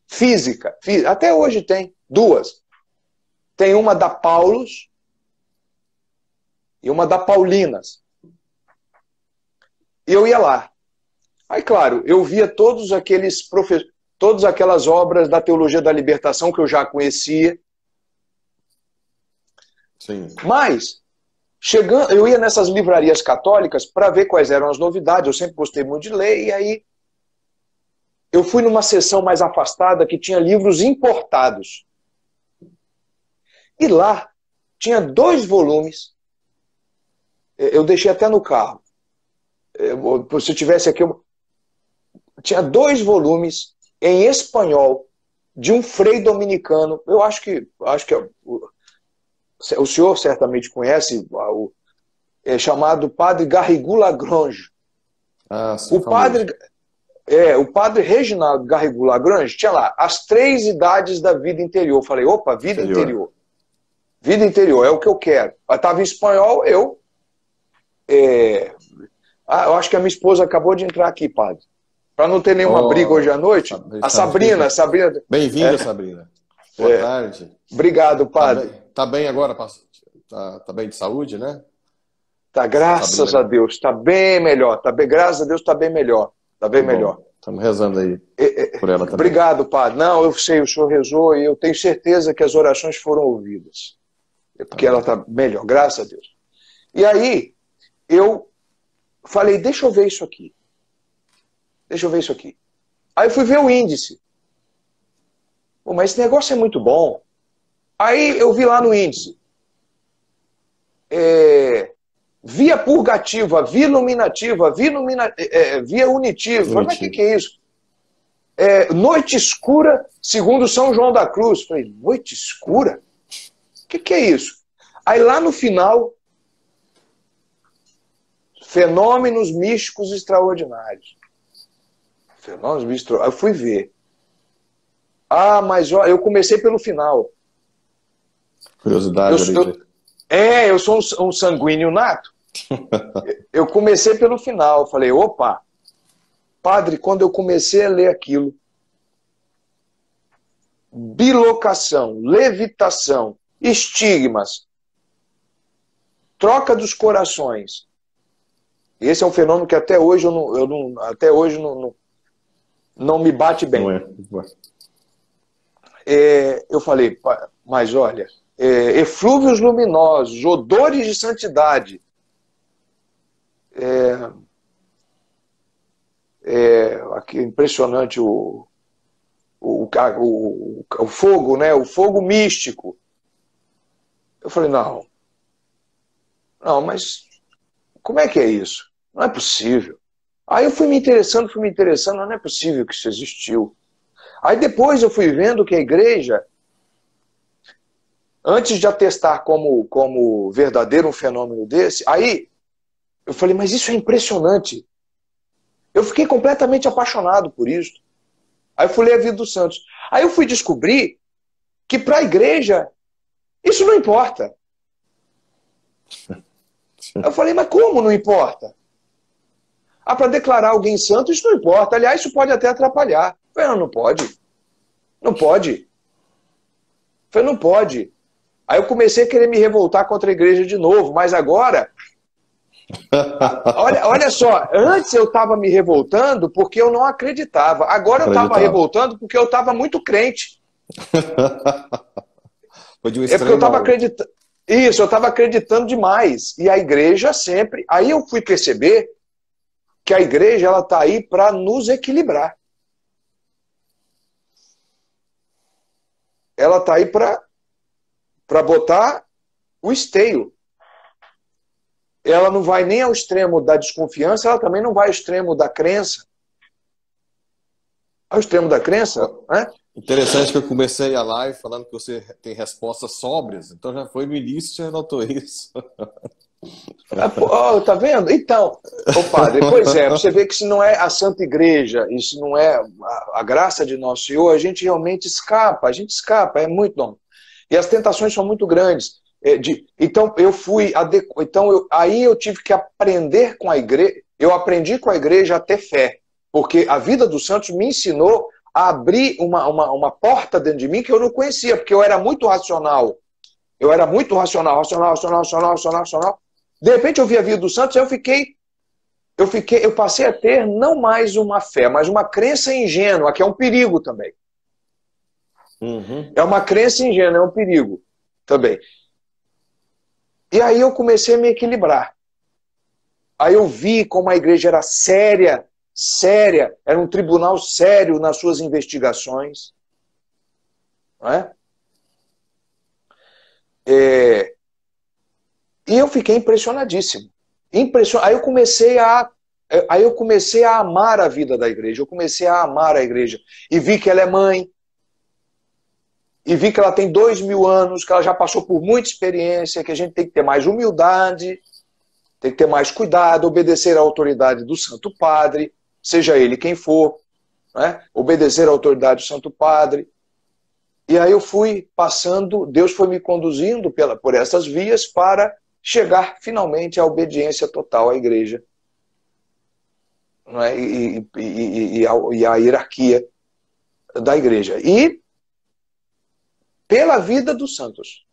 física. Até hoje tem 2. Tem uma da Paulus e uma da Paulinas. E eu ia lá. Aí, claro, eu via todas aquelas obras da teologia da libertação que eu já conhecia. Sim. Mas, eu ia nessas livrarias católicas para ver quais eram as novidades. Eu sempre gostei muito de ler. E aí, eu fui numa seção mais afastada que tinha livros importados. E lá, tinha 2 volumes. Eu deixei até no carro. Se eu tivesse aqui... Tinha 2 volumes em espanhol de um frei dominicano. Eu acho que o senhor certamente conhece, chamado Padre Garrigou Lagrange. Ah, sim, O padre Reginaldo Garrigou Lagrange tinha lá as 3 idades da vida interior. Eu falei, opa, vida interior. Vida interior, é o que eu quero. Ela estava em espanhol, eu acho que a minha esposa acabou de entrar aqui, padre. Para não ter nenhuma briga hoje à noite. A Sabrina. Bem-vinda, Sabrina. Boa tarde. Obrigado, padre. Tá bem agora, pastor? Tá bem de saúde, né? Tá, graças a Deus. Tá bem melhor. Graças a Deus tá bem melhor. Tá bem melhor. Estamos rezando aí por ela também. Obrigado, padre. Não, eu sei, o senhor rezou e eu tenho certeza que as orações foram ouvidas. Porque ela tá melhor, graças a Deus. E aí, eu falei, deixa eu ver isso aqui. Deixa eu ver isso aqui. Aí eu fui ver o índice. Pô, mas esse negócio é muito bom. Aí eu vi lá no índice. Via purgativa, via nominativa, via unitiva. Mas o que é isso? Noite escura, segundo São João da Cruz. Falei, noite escura? O que é isso? Aí lá no final, fenômenos místicos extraordinários. Fenômenos místicos extraordinários. Eu fui ver. Mas ó, eu comecei pelo final. Curiosidade. Eu sou um sanguíneo nato. Eu comecei pelo final. Falei, opa, padre, quando eu comecei a ler aquilo, bilocação, levitação, estigmas, troca dos corações. Esse é um fenômeno que até hoje não me bate bem. Eu falei, mas olha, eflúvios luminosos, odores de santidade, aqui, impressionante o fogo, né? O fogo místico. Eu falei, não, mas como é que é isso? Não é possível. Aí eu fui me interessando, não é possível que isso existiu. Aí depois eu fui vendo que a igreja, antes de atestar como verdadeiro um fenômeno desse, aí eu falei, mas isso é impressionante. Eu fiquei completamente apaixonado por isso. Aí eu fui ler a vida dos santos. Aí eu fui descobrir que para a igreja isso não importa. Eu falei, mas como não importa? Para declarar alguém santo, isso não importa. Aliás, isso pode até atrapalhar. Eu falei, não pode. Não pode. Eu falei, não pode. Aí eu comecei a querer me revoltar contra a igreja de novo, mas agora... Olha só, antes eu estava me revoltando porque eu não acreditava. Agora eu estava revoltando porque eu estava muito crente. Foi de um porque eu estava acreditando. Isso, eu estava acreditando demais. E a igreja sempre... Aí eu fui perceber que a igreja ela está aí para nos equilibrar. Ela está aí para botar o esteio. Ela não vai nem ao extremo da desconfiança, ela também não vai ao extremo da crença. Ao extremo da crença, né? Interessante que eu comecei a live falando que você tem respostas sóbrias, então já foi no início, já notou isso. Tá vendo? Então, padre, pois é, você vê que se não é a Santa Igreja, e se não é a graça de Nosso Senhor, a gente realmente escapa, é muito bom. E as tentações são muito grandes. Então aí eu tive que aprender com a igreja, eu aprendi com a igreja a ter fé, porque a vida dos santos me ensinou a abrir uma porta dentro de mim que eu não conhecia, porque eu era muito racional. Eu era muito racional. De repente eu vi a vida dos santos e eu passei a ter não mais uma fé, mas uma crença ingênua, que é um perigo também. Uhum. É uma crença ingênua, é um perigo também. E aí eu comecei a me equilibrar. Aí eu vi como a igreja era séria, era um tribunal sério nas suas investigações. Não é? E eu fiquei impressionadíssimo. Aí eu comecei a amar a vida da igreja, eu comecei a amar a igreja. E vi que ela é mãe, e vi que ela tem 2000 anos, que ela já passou por muita experiência, que a gente tem que ter mais humildade, tem que ter mais cuidado, obedecer à autoridade do Santo Padre. seja ele quem for, né? Obedecer à autoridade do Santo Padre. E aí eu fui passando, Deus foi me conduzindo por essas vias para chegar finalmente à obediência total à igreja, né? E à hierarquia da igreja. E pela vida dos santos.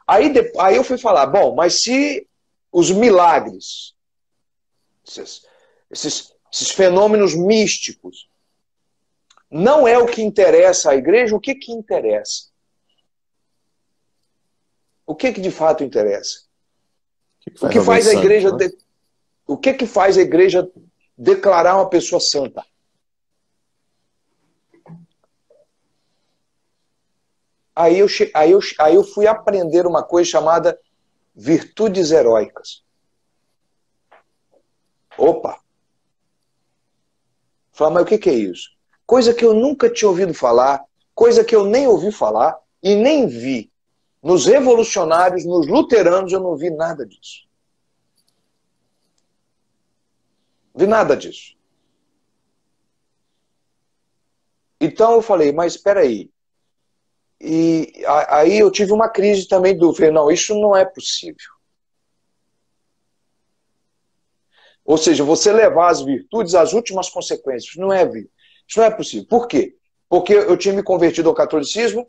Aí eu fui falar, bom, mas se os milagres, esses fenômenos místicos, não é o que interessa à igreja, o que que interessa? O que que de fato interessa? O que faz a igreja, o que que faz a igreja declarar uma pessoa santa? Aí eu fui aprender uma coisa chamada virtudes heróicas. Opa! Falei, mas o que é isso? Coisa que eu nunca tinha ouvido falar, coisa que eu nem ouvi falar e nem vi. Nos revolucionários, nos luteranos, eu não vi nada disso. Vi nada disso. Então eu falei, mas espera aí. E aí eu tive uma crise também do, falei, não, isso não é possível. Ou seja, você levar as virtudes às últimas consequências. Isso não é possível. Por quê? Porque eu tinha me convertido ao catolicismo,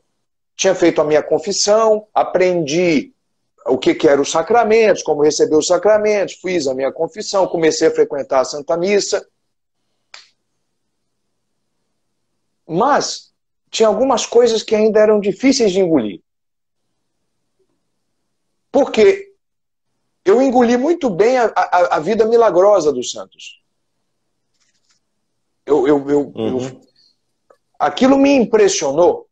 tinha feito a minha confissão, aprendi o que eram os sacramentos, como receber os sacramentos, fiz a minha confissão, comecei a frequentar a Santa Missa. Mas tinha algumas coisas que ainda eram difíceis de engolir. Porque eu engoli muito bem a vida milagrosa dos santos. Aquilo me impressionou.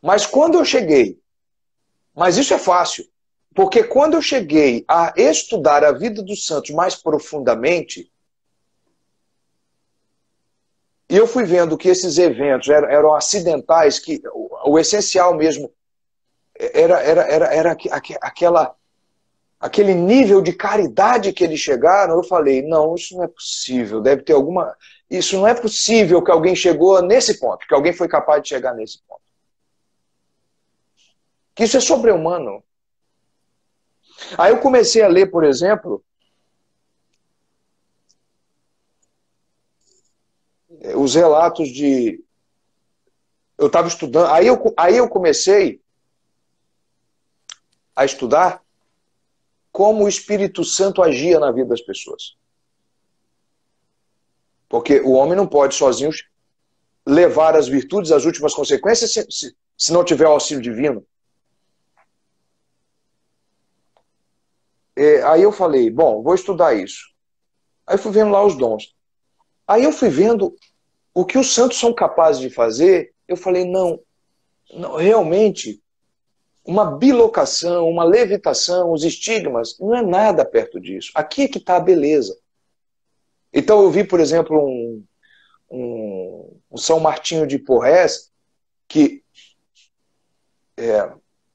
Mas quando eu cheguei, mas isso é fácil, porque quando eu cheguei a estudar a vida dos santos mais profundamente, e eu fui vendo que esses eventos eram acidentais, que o essencial mesmo era aquele nível de caridade que eles chegaram, eu falei, não, isso não é possível, deve ter alguma... Isso não é possível que alguém chegou nesse ponto, que alguém foi capaz de chegar nesse ponto. Que isso é sobre-humano. Aí eu comecei a ler, por exemplo, os relatos de... Eu estava estudando, aí eu comecei a estudar como o Espírito Santo agia na vida das pessoas. Porque o homem não pode sozinho levar as virtudes às últimas consequências se não tiver o auxílio divino. Aí eu falei, bom, vou estudar isso. Aí fui vendo lá os dons. Aí eu fui vendo o que os santos são capazes de fazer. Eu falei, não, realmente, uma bilocação, uma levitação, os estigmas, não é nada perto disso. Aqui é que está a beleza. Então eu vi, por exemplo, um São Martinho de Porres que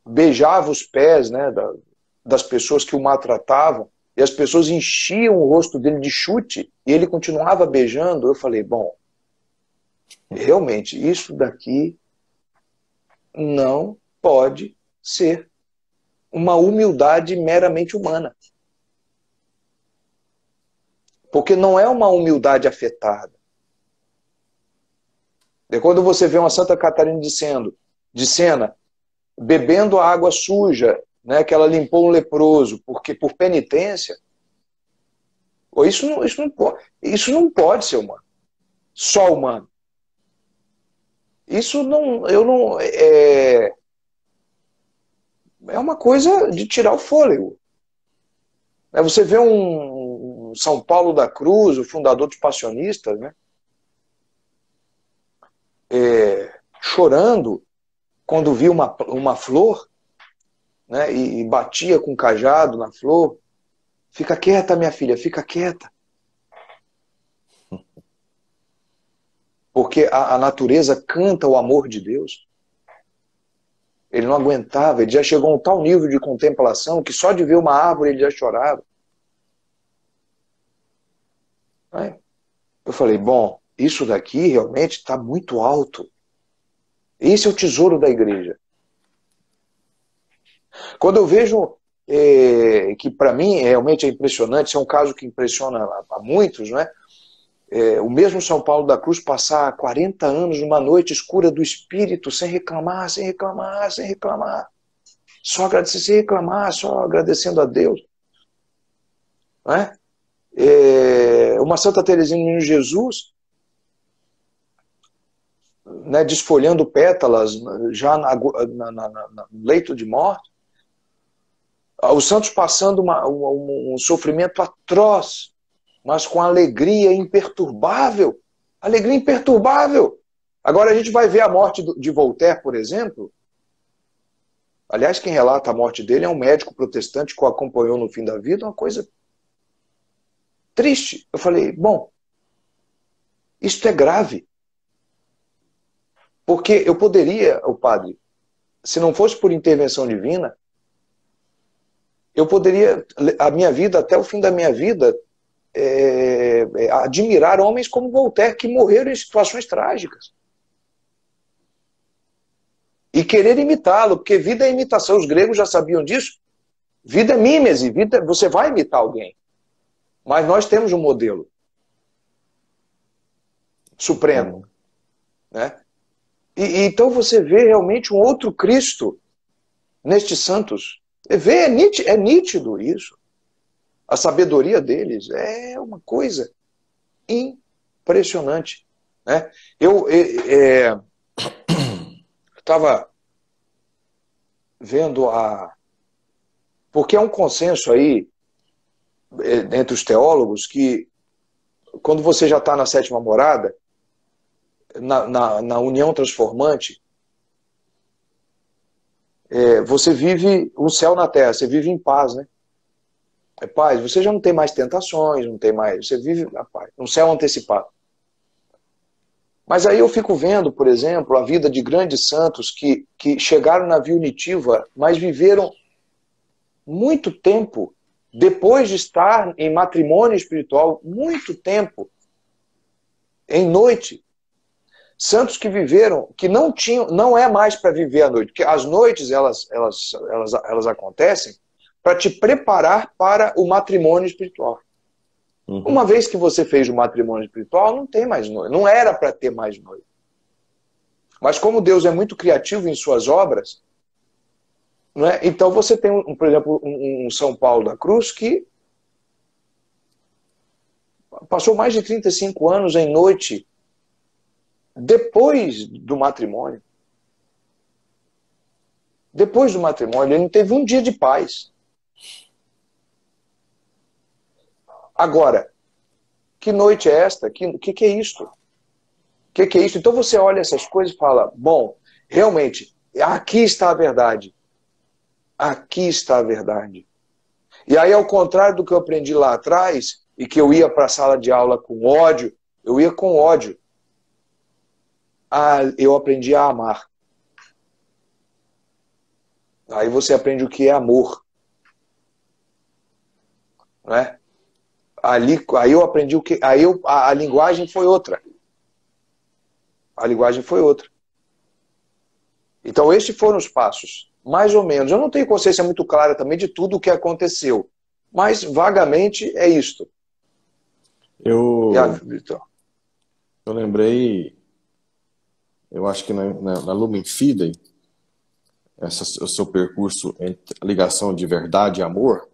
beijava os pés, né, das pessoas que o maltratavam, e as pessoas enchiam o rosto dele de chute, e ele continuava beijando. Eu falei, bom, realmente, isso daqui não pode ser uma humildade meramente humana. Porque não é uma humildade afetada. É quando você vê uma Santa Catarina de Sena bebendo a água suja, né, que ela limpou um leproso, porque por penitência, isso não pode ser humano. Só humano. Isso não, é uma coisa de tirar o fôlego. Você vê um São Paulo da Cruz, o fundador dos passionistas, né, chorando quando via uma flor, né, e batia com o cajado na flor. Fica quieta, minha filha, fica quieta. Porque a natureza canta o amor de Deus. Ele não aguentava, ele já chegou a um tal nível de contemplação que só de ver uma árvore ele já chorava. Eu falei, bom, isso daqui realmente está muito alto. Esse é o tesouro da igreja. Quando eu vejo que para mim realmente é impressionante, isso é um caso que impressiona a muitos, não é? O mesmo São Paulo da Cruz passar 40 anos numa noite escura do espírito, sem reclamar, sem reclamar, sem reclamar. Só agradecer, sem reclamar, só agradecendo a Deus. Não é? Uma Santa Teresinha do Menino Jesus, né, desfolhando pétalas já no leito de morte. Os santos passando um sofrimento atroz, mas com alegria imperturbável. Alegria imperturbável. Agora a gente vai ver a morte de Voltaire, por exemplo. Aliás, quem relata a morte dele é um médico protestante que o acompanhou no fim da vida, uma coisa triste. Eu falei, bom, isto é grave. Porque eu poderia, o padre, se não fosse por intervenção divina, eu poderia, a minha vida, até o fim da minha vida, admirar homens como Voltaire, que morreram em situações trágicas. E querer imitá-lo, porque vida é imitação. Os gregos já sabiam disso. Vida é mímese, você vai imitar alguém. Mas nós temos um modelo supremo. Né? Então você vê realmente um outro Cristo nestes santos. É nítido isso. A sabedoria deles é uma coisa impressionante. Né? Eu estava vendo porque é um consenso aí entre os teólogos que quando você já está na sétima morada, na união transformante, você vive um céu na terra, você vive em paz, né? É paz, você já não tem mais tentações, não tem mais, você vive na paz, um céu antecipado. Mas aí eu fico vendo, por exemplo, a vida de grandes santos que chegaram na viunitiva, mas viveram muito tempo, depois de estar em matrimônio espiritual, muito tempo, em noite. Santos que viveram, que não é mais para viver a noite, porque as noites elas acontecem para te preparar para o matrimônio espiritual. Uhum. Uma vez que você fez o matrimônio espiritual, não tem mais noite, não era para ter mais noite. Mas como Deus é muito criativo em suas obras, não é? Então você tem, por exemplo, um São Paulo da Cruz que passou mais de 35 anos em noite depois do matrimônio. Depois do matrimônio, ele não teve um dia de paz. Agora, que noite é esta? Que é isto? Que é isto? Então você olha essas coisas e fala, bom, realmente, aqui está a verdade. Aqui está a verdade. E aí, ao contrário do que eu aprendi lá atrás, e que eu ia para a sala de aula com ódio, eu ia com ódio. Eu aprendi a amar. Aí você aprende o que é amor. Não é? Aí eu aprendi o que... a linguagem foi outra. A linguagem foi outra. Então esses foram os passos. Mais ou menos. Eu não tenho consciência muito clara também de tudo o que aconteceu. Mas vagamente é isto. Eu lembrei... Eu acho que na Lumen Fidei, o seu percurso entre a ligação de verdade e amor,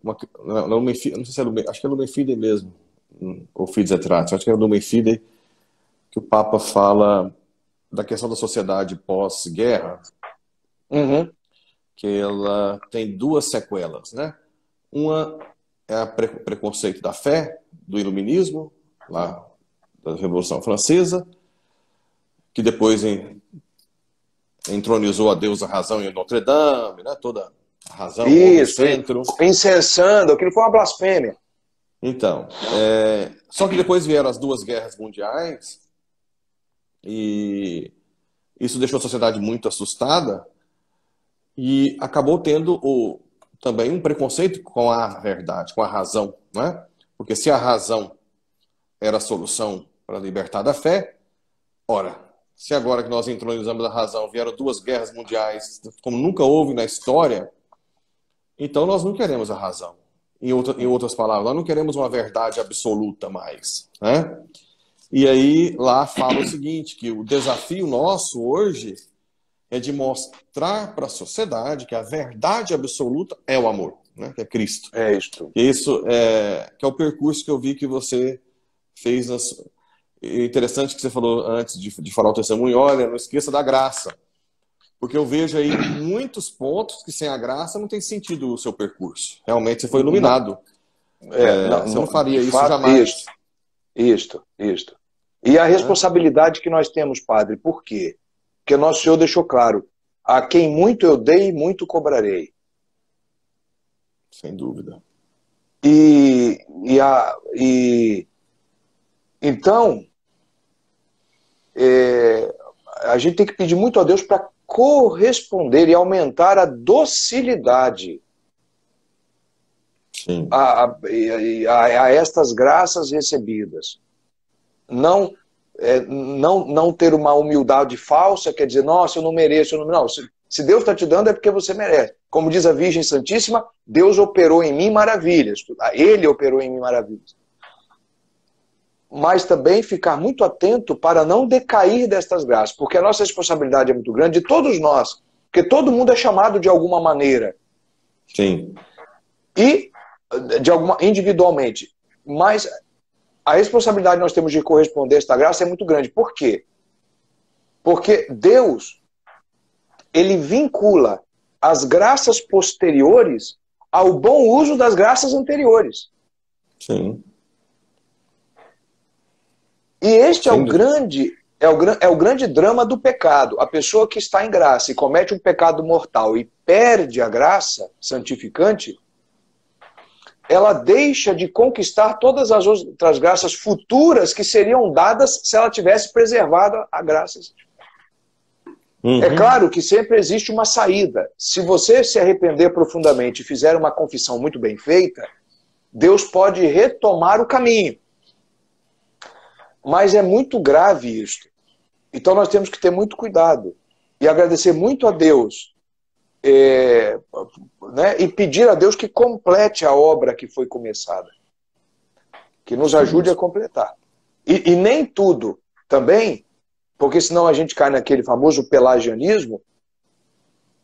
não sei se acho que é Lumen Fidei mesmo, ou Fides et Ratio, acho que é Lumen Fidei, que o Papa fala da questão da sociedade pós-guerra, que ela tem duas sequelas, né? Uma é o preconceito da fé, do iluminismo, lá da Revolução Francesa, que depois entronizou a deusa razão em Notre Dame, né? Toda a razão no centro. Incensando, aquilo foi uma blasfêmia. Então, só que depois vieram as duas guerras mundiais e isso deixou a sociedade muito assustada e acabou tendo também um preconceito com a verdade, com a razão, né? Porque se a razão era a solução para libertar da fé. Ora, se agora que nós entronizamos a razão vieram 2 guerras mundiais, como nunca houve na história, então nós não queremos a razão. Em outras palavras, nós não queremos uma verdade absoluta mais, né? E aí lá fala o seguinte, que o desafio nosso hoje é de mostrar para a sociedade que a verdade absoluta é o amor, né? Que é Cristo. É isto. Isso que é o percurso que eu vi que você fez. Interessante que você falou antes de falar o testemunho, olha, não esqueça da graça. Porque eu vejo aí muitos pontos que sem a graça não tem sentido o seu percurso. Realmente você foi iluminado. Você não faria isso fato, jamais. Isto. E a responsabilidade que nós temos, Padre, por quê? Porque nosso Senhor deixou claro, a quem muito eu dei, muito cobrarei. Sem dúvida. Então, a gente tem que pedir muito a Deus para corresponder e aumentar a docilidade a estas graças recebidas. Não ter uma humildade falsa, quer dizer, nossa, eu não mereço. Não, se Deus está te dando é porque você merece. Como diz a Virgem Santíssima, Deus operou em mim maravilhas. Ele operou em mim maravilhas. Mas também ficar muito atento para não decair destas graças, porque a nossa responsabilidade é muito grande, de todos nós, porque todo mundo é chamado de alguma maneira. Sim. E individualmente. Mas a responsabilidade que nós temos de corresponder a esta graça é muito grande. Por quê? Porque Deus, ele vincula as graças posteriores ao bom uso das graças anteriores. Sim. E este é o grande drama do pecado. A pessoa que está em graça e comete um pecado mortal e perde a graça santificante, ela deixa de conquistar todas as outras graças futuras que seriam dadas se ela tivesse preservado a graça. É claro que sempre existe uma saída. Se você se arrepender profundamente e fizer uma confissão muito bem feita, Deus pode retomar o caminho. Mas é muito grave isto. Então nós temos que ter muito cuidado e agradecer muito a Deus e pedir a Deus que complete a obra que foi começada. Que nos ajude a completar. E nem tudo também, porque senão a gente cai naquele famoso pelagianismo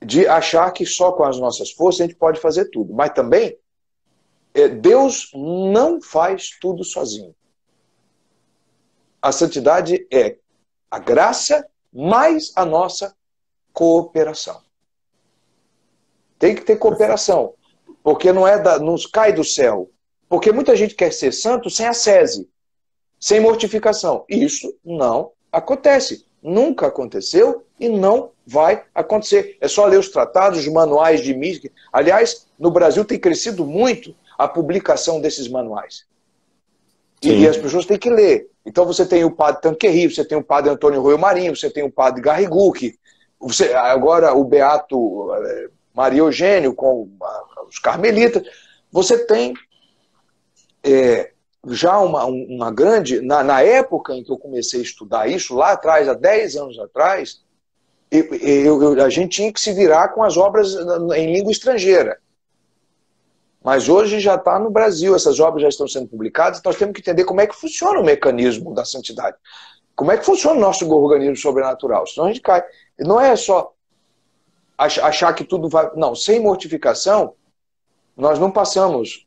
de achar que só com as nossas forças a gente pode fazer tudo. Mas também, Deus não faz tudo sozinho. A santidade é a graça mais a nossa cooperação. Tem que ter cooperação, porque não nos cai do céu. Porque muita gente quer ser santo sem ascese, sem mortificação. E isso não acontece. Nunca aconteceu e não vai acontecer. É só ler os tratados, os manuais de mística. Aliás, no Brasil tem crescido muito a publicação desses manuais. E as pessoas têm que ler. Então você tem o padre Tanqueray, você tem o padre Antônio Royo Marinho, você tem o padre Garrigucci, agora o beato Maria Eugênio com os carmelitas. Você tem já uma grande... Na época em que eu comecei a estudar isso, lá atrás, há 10 anos atrás, a gente tinha que se virar com as obras em língua estrangeira. Mas hoje já está no Brasil, essas obras já estão sendo publicadas, nós temos que entender como é que funciona o mecanismo da santidade. Como é que funciona o nosso organismo sobrenatural, senão a gente cai. Não é só achar que tudo vai... Não, sem mortificação, nós não passamos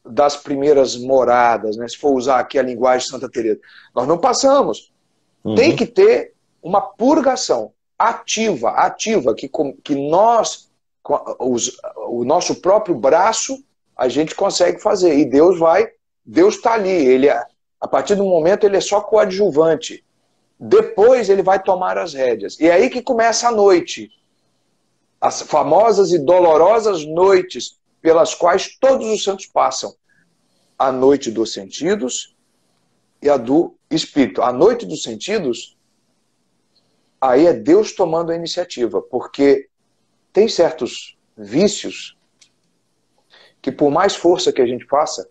das primeiras moradas, né? Se for usar aqui a linguagem de Santa Teresa. Nós não passamos. Tem que ter uma purgação ativa, que nós... o nosso próprio braço a gente consegue fazer, e Deus está ali, a partir do momento ele é só coadjuvante, depois ele vai tomar as rédeas, e é aí que começa a noite, as famosas e dolorosas noites pelas quais todos os santos passam, a noite dos sentidos e a do espírito. A noite dos sentidos, aí é Deus tomando a iniciativa, porque tem certos vícios que, por mais força que a gente faça,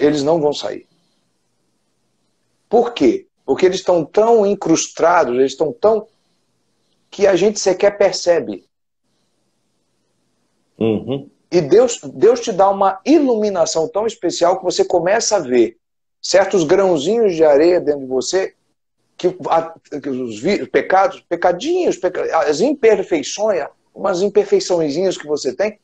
eles não vão sair. Por quê? Porque eles estão tão incrustados, eles estão tão... que a gente sequer percebe. Uhum. E Deus te dá uma iluminação tão especial que você começa a ver certos grãozinhos de areia dentro de você, que os pecados, pecadinhos, as imperfeições, umas imperfeiçõezinhas que você tem,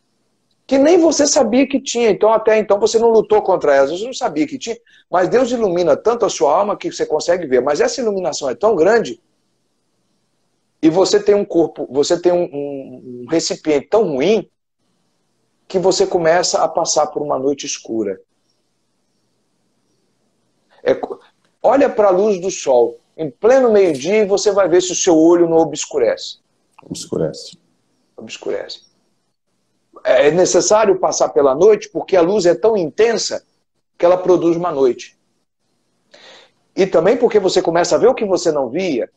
que nem você sabia que tinha. Então, até então, você não lutou contra elas, você não sabia que tinha, mas Deus ilumina tanto a sua alma que você consegue ver. Mas essa iluminação é tão grande, e você tem um corpo, você tem um recipiente tão ruim, que você começa a passar por uma noite escura. Olha para a luz do sol, em pleno meio-dia, e você vai ver se o seu olho não obscurece. Obscurece. Obscurece. É necessário passar pela noite, porque a luz é tão intensa que ela produz uma noite. E também porque você começa a ver o que você não via.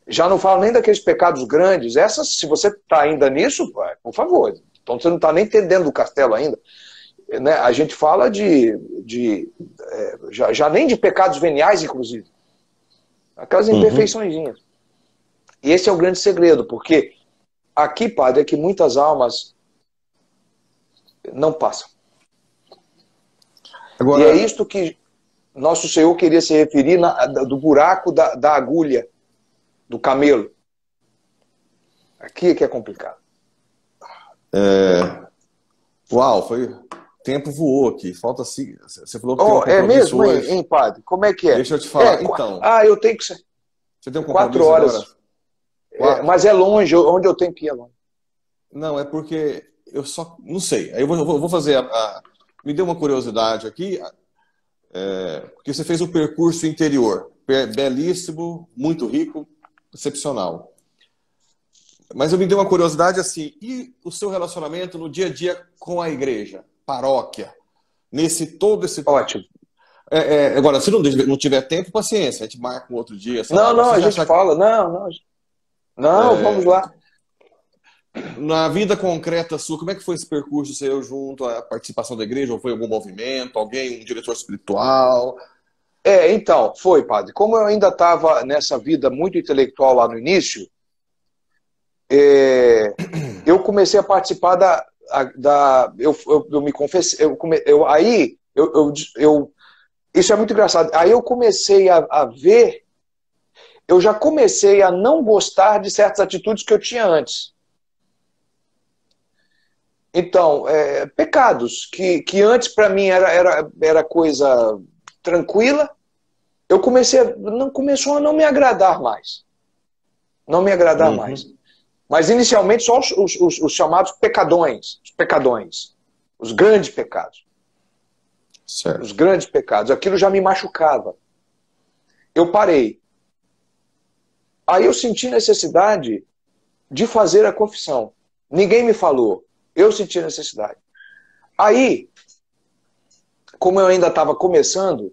Já não falo nem daqueles pecados grandes. Essas, se você está ainda nisso, por favor. Então você não está nem dentro do castelo ainda. Né? A gente fala já nem de pecados veniais, inclusive. Aquelas imperfeiçõezinhas. E esse é o grande segredo, porque aqui, padre, é que muitas almas não passam. Agora... E é isto que nosso Senhor queria se referir do buraco da agulha, do camelo. Aqui é que é complicado. Uau, tempo voou aqui. Falta assim. Você falou que tem um compromisso é mesmo, hoje. Hein, padre? Como é que é? Deixa eu te falar. Então. Eu tenho que... Você tem um compromisso 4 horas. Agora? Mas é longe, onde eu tenho que ir é longe. Não, é porque eu só... Não sei. Aí eu vou fazer Me deu uma curiosidade aqui. Porque você fez um percurso interior. Belíssimo, muito rico, excepcional. Mas eu me dei uma curiosidade assim, e o seu relacionamento no dia a dia com a igreja, paróquia, todo esse... Ótimo. Agora, se não tiver tempo, paciência, a gente marca um outro dia. A gente fala, vamos lá. Na vida concreta sua, como é que foi esse percurso seu junto à participação da igreja? Ou foi algum movimento, um diretor espiritual? Então, foi, padre. Como eu ainda estava nessa vida muito intelectual lá no início, eu comecei a participar eu me confessei, isso é muito engraçado. Aí eu comecei a ver, eu já comecei a não gostar de certas atitudes que eu tinha antes. Então, pecados, que antes para mim era coisa tranquila, começou a não me agradar mais. Não me agradar mais. Mas inicialmente só os chamados pecadões, os grandes pecados. Certo. Os grandes pecados. Aquilo já me machucava. Eu parei. Aí eu senti necessidade de fazer a confissão. Ninguém me falou. Eu senti necessidade. Aí, como eu ainda estava começando,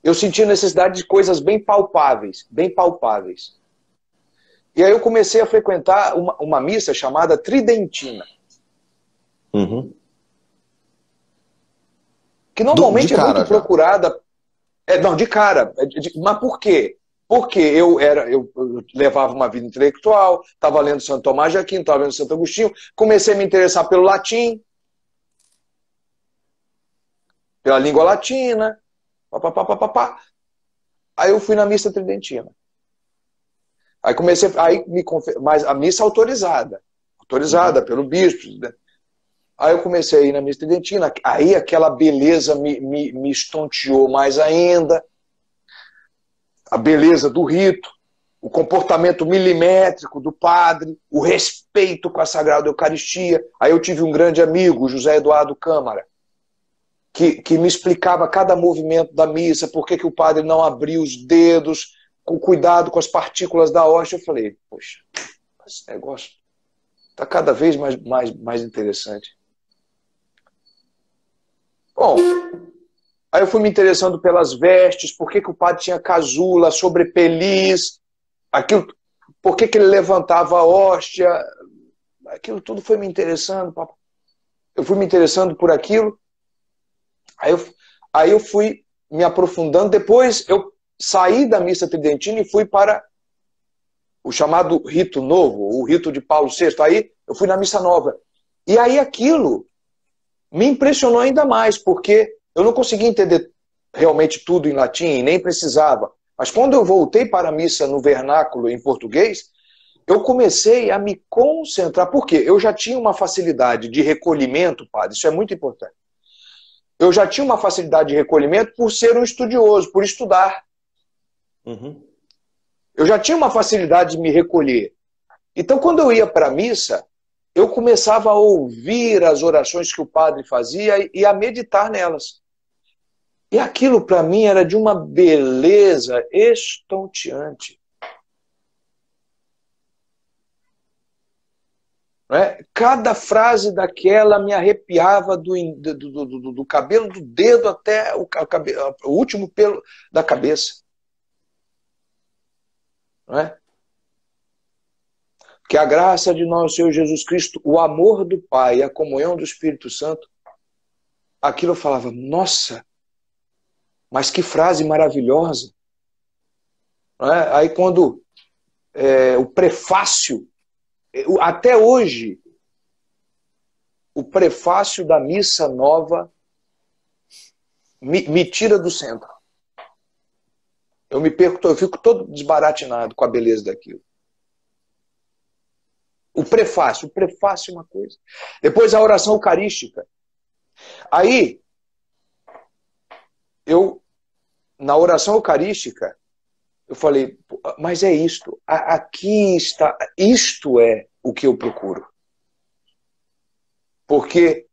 eu senti necessidade de coisas bem palpáveis. Bem palpáveis. E aí eu comecei a frequentar uma missa chamada Tridentina. Que normalmente é muito procurada. Não, de cara. Mas por quê? Porque eu levava uma vida intelectual, estava lendo Santo Tomás de Aquino, estava lendo Santo Agostinho, comecei a me interessar pelo latim, pela língua latina, Aí eu fui na missa tridentina. Mas a missa autorizada pelo bispo, né? Aí eu comecei a ir na missa tridentina, aí aquela beleza me estonteou mais ainda, a beleza do rito, o comportamento milimétrico do padre, o respeito com a Sagrada Eucaristia. Aí eu tive um grande amigo, José Eduardo Câmara, que me explicava cada movimento da missa, por que o padre não abria os dedos, com cuidado com as partículas da hóstia. Eu falei, poxa, esse negócio está cada vez mais interessante. Bom, aí eu fui me interessando pelas vestes, por que o padre tinha casula, sobrepeliz, por que ele levantava a hóstia, aquilo tudo foi me interessando. eu fui me interessando por aquilo, aí eu fui me aprofundando. Depois eu saí da missa tridentina e fui para o chamado rito novo, o rito de Paulo VI. Aí eu fui na missa nova. E aí aquilo me impressionou ainda mais, porque eu não conseguia entender realmente tudo em latim, nem precisava. Mas quando eu voltei para a missa no vernáculo em português, eu comecei a me concentrar. Por quê? Eu já tinha uma facilidade de recolhimento, padre, isso é muito importante. Eu já tinha uma facilidade de recolhimento por ser um estudioso, por estudar. Uhum. Eu já tinha uma facilidade de me recolher. Então, quando eu ia para a missa, eu começava a ouvir as orações que o padre fazia e a meditar nelas. E aquilo, para mim, era de uma beleza estonteante. Não é? Cada frase daquela me arrepiava do cabelo do dedo até o último pelo da cabeça. Não é? Que a graça de nosso Senhor Jesus Cristo, o amor do Pai e a comunhão do Espírito Santo, aquilo eu falava, nossa, mas que frase maravilhosa. Não é? Aí quando o prefácio, até hoje, o prefácio da missa nova me tira do centro. Eu me perco, eu fico todo desbaratinado com a beleza daquilo. O prefácio é uma coisa. Depois a oração eucarística. Aí, na oração eucarística, eu falei, mas é isto. Aqui está, isto é o que eu procuro. Porque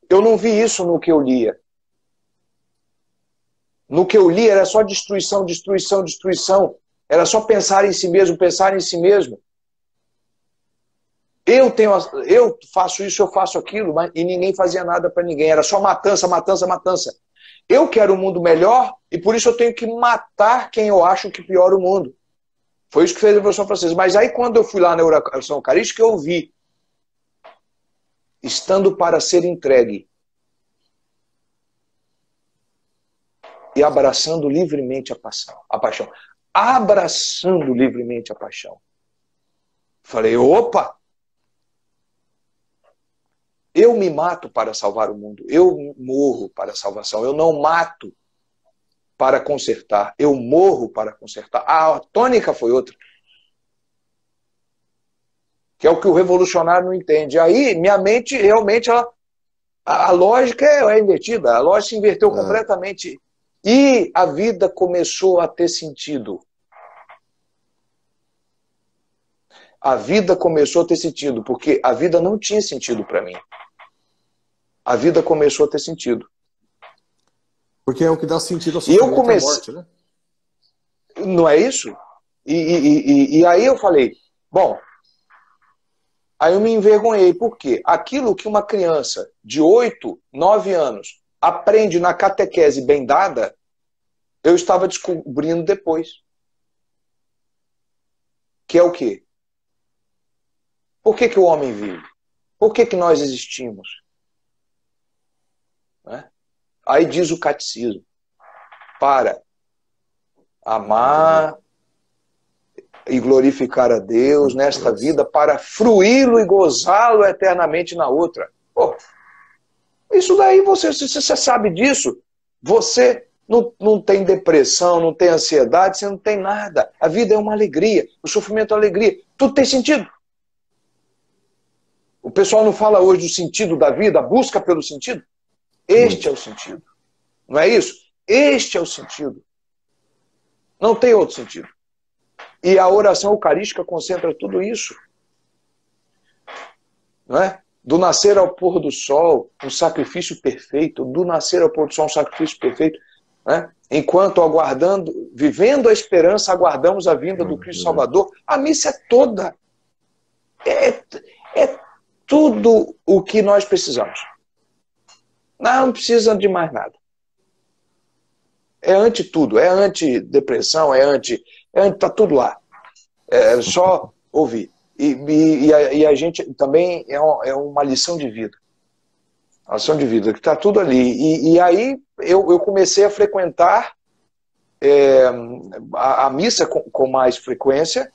eu não vi isso no que eu lia. No que eu li era só destruição, destruição, destruição. Era só pensar em si mesmo, pensar em si mesmo. Eu faço isso, eu faço aquilo, e ninguém fazia nada para ninguém. Era só matança, matança, matança. Eu quero um mundo melhor e por isso eu tenho que matar quem eu acho que piora o mundo. Foi isso que fez a Revolução Francesa. Mas aí quando eu fui lá na oração eucarística, eu vi, estando para ser entregue e abraçando livremente a paixão. Abraçando livremente a paixão. Falei, opa! Eu me mato para salvar o mundo. Eu morro para a salvação. Eu não mato para consertar. Eu morro para consertar. A tônica foi outra. Que é o que o revolucionário não entende. Aí, minha mente, realmente, a lógica é invertida. A lógica se inverteu completamente. E a vida começou a ter sentido. A vida começou a ter sentido, porque a vida não tinha sentido para mim. A vida começou a ter sentido. Porque é o que dá sentido ao sofrimento e à morte, né? Não é isso? E aí eu falei, bom, aí eu me envergonhei. Por quê? Aquilo que uma criança de 8, 9 anos aprende na catequese bem dada, eu estava descobrindo depois. Que é o quê? Por que o homem vive? Por que nós existimos? Aí diz o catecismo, para amar e glorificar a Deus nesta vida, para fruí-lo e gozá-lo eternamente na outra. Pô, isso daí, você sabe disso, você não tem depressão, não tem ansiedade, você não tem nada. A vida é uma alegria, o sofrimento é uma alegria. Tudo tem sentido. O pessoal não fala hoje do sentido da vida, a busca pelo sentido. Este é o sentido. Não é isso? Este é o sentido. Não tem outro sentido. E a oração eucarística concentra tudo isso. Não é? Do nascer ao pôr do sol, um sacrifício perfeito. Do nascer ao pôr do sol, um sacrifício perfeito. Né? Enquanto aguardando, vivendo a esperança, aguardamos a vinda do Cristo Salvador. A missa é toda. É tudo o que nós precisamos. Não precisa de mais nada. É anti tudo, é anti-depressão, tá tudo lá. É só ouvir. E a gente também é uma lição de vida. Uma lição de vida, que está tudo ali. E aí eu comecei a frequentar a missa com mais frequência,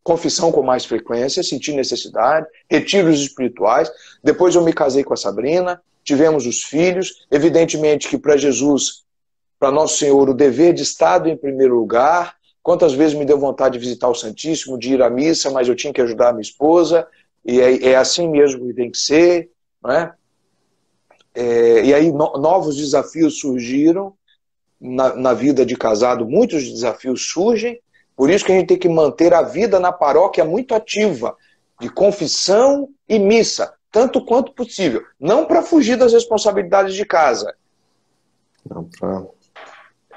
confissão com mais frequência, senti necessidade, retiros espirituais. Depois eu me casei com a Sabrina, tivemos os filhos. Evidentemente que para Jesus, para Nosso Senhor, o dever de Estado em primeiro lugar. Quantas vezes me deu vontade de visitar o Santíssimo, de ir à missa, mas eu tinha que ajudar a minha esposa, e é assim mesmo que tem que ser, não é? E aí novos desafios surgiram na vida de casado, muitos desafios surgem, por isso que a gente tem que manter a vida na paróquia muito ativa, de confissão e missa, tanto quanto possível. Não para fugir das responsabilidades de casa. Não para...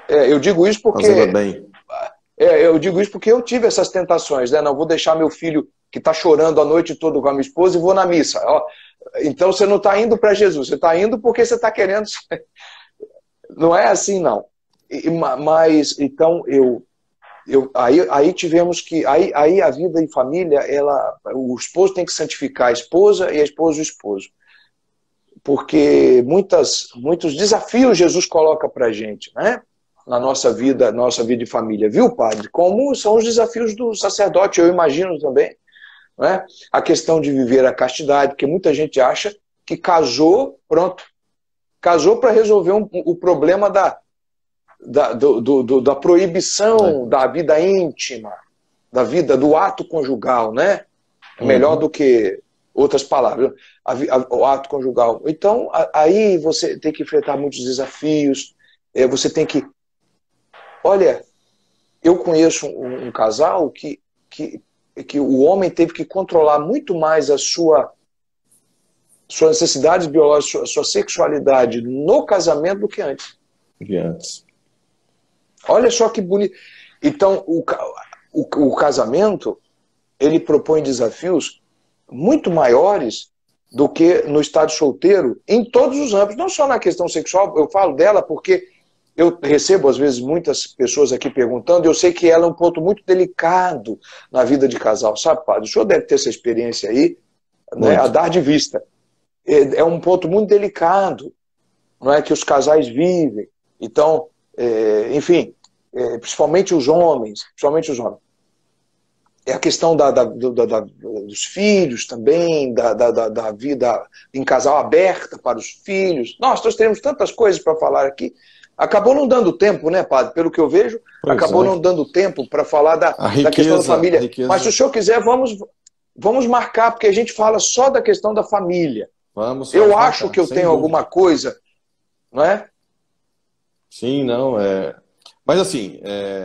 eu digo isso porque... Fazendo bem. Eu digo isso porque eu tive essas tentações, né? Não vou deixar meu filho que está chorando a noite toda com a minha esposa e vou na missa. Ó, então você não está indo para Jesus, você está indo porque você está querendo... Não é assim, não. Mas, então, aí tivemos que... Aí a vida em família, o esposo tem que santificar a esposa e a esposa o esposo. Porque muitos desafios Jesus coloca para a gente, né? Na nossa vida de família. Viu, padre? Como são os desafios do sacerdote, eu imagino também. Né? A questão de viver a castidade, porque muita gente acha que casou, pronto. Casou para resolver o problema da proibição da vida íntima, da vida, do ato conjugal, né? É melhor do que outras palavras. O ato conjugal. Então, aí você tem que enfrentar muitos desafios, você tem que... Olha, eu conheço um casal que o homem teve que controlar muito mais as suas necessidades biológicas, sua sexualidade no casamento do que antes. Olha só que bonito. Então, o casamento, ele propõe desafios muito maiores do que no estado solteiro, em todos os âmbitos, não só na questão sexual. Eu falo dela porque eu recebo, às vezes, muitas pessoas aqui perguntando, eu sei que ela é um ponto muito delicado na vida de casal, sabe, padre? O senhor deve ter essa experiência aí, né, a dar de vista. É um ponto muito delicado, não é, que os casais vivem. Então, enfim, principalmente os homens. É a questão dos filhos também, da vida em casal aberta para os filhos. Nós temos tantas coisas para falar aqui. Acabou não dando tempo, né, padre? Pelo que eu vejo, acabou não dando tempo para falar da questão da família. Mas se o senhor quiser, vamos marcar, porque a gente fala só da questão da família. Eu acho que eu tenho alguma coisa, não é? Sim, não, Mas assim,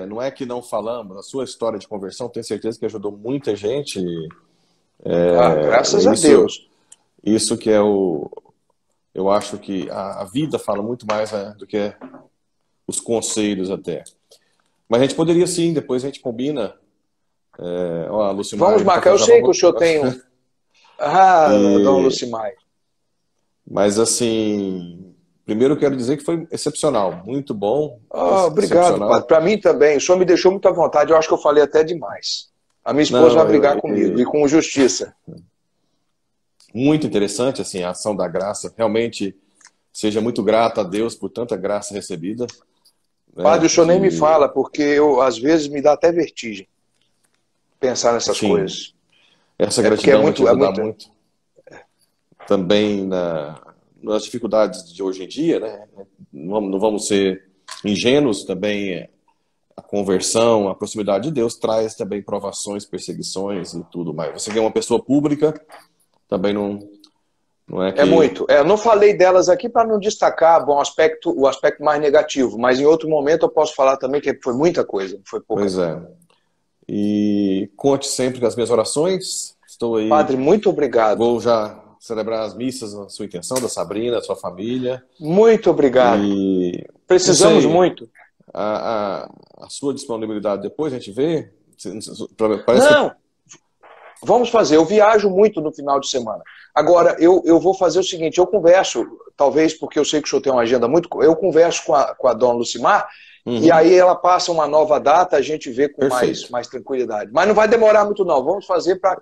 não é que não falamos, a sua história de conversão, tenho certeza que ajudou muita gente. Graças a Deus. Isso que eu acho que a vida fala muito mais do que os conselhos até. Mas a gente poderia sim, depois a gente combina. Lucimar, vamos marcar, eu sei que o senhor tem um... Dom Lucimar. Mas assim, primeiro eu quero dizer que foi excepcional, muito bom. Obrigado, padre. Para mim também, o senhor me deixou muita vontade, eu acho que eu falei até demais. A minha esposa vai brigar comigo, e com justiça. Muito interessante, assim, a ação da graça. Realmente, seja muito grato a Deus por tanta graça recebida. Padre, o senhor nem me fala, porque às vezes me dá até vertigem pensar nessas coisas. Essa gratidão vai te ajudar muito. Também nas dificuldades de hoje em dia, né? Não vamos ser ingênuos também. A conversão, a proximidade de Deus traz também provações, perseguições e tudo mais. Você que é uma pessoa pública, também não é que... É muito. Eu não falei delas aqui para não destacar o aspecto mais negativo, mas em outro momento eu posso falar também que foi muita coisa, foi pouca. Pois é. E conte sempre com as minhas orações. Estou aí. Padre, muito obrigado. Vou já celebrar as missas na sua intenção, da Sabrina, da sua família. Muito obrigado. Precisamos muito. A sua disponibilidade depois a gente vê? Vamos fazer. Eu viajo muito no final de semana. Agora, eu vou fazer o seguinte, eu converso, talvez porque eu sei que o senhor tem uma agenda muito... Eu converso com a dona Lucimar E aí ela passa uma nova data, a gente vê com Perfeito. mais tranquilidade. Mas não vai demorar muito não, vamos fazer para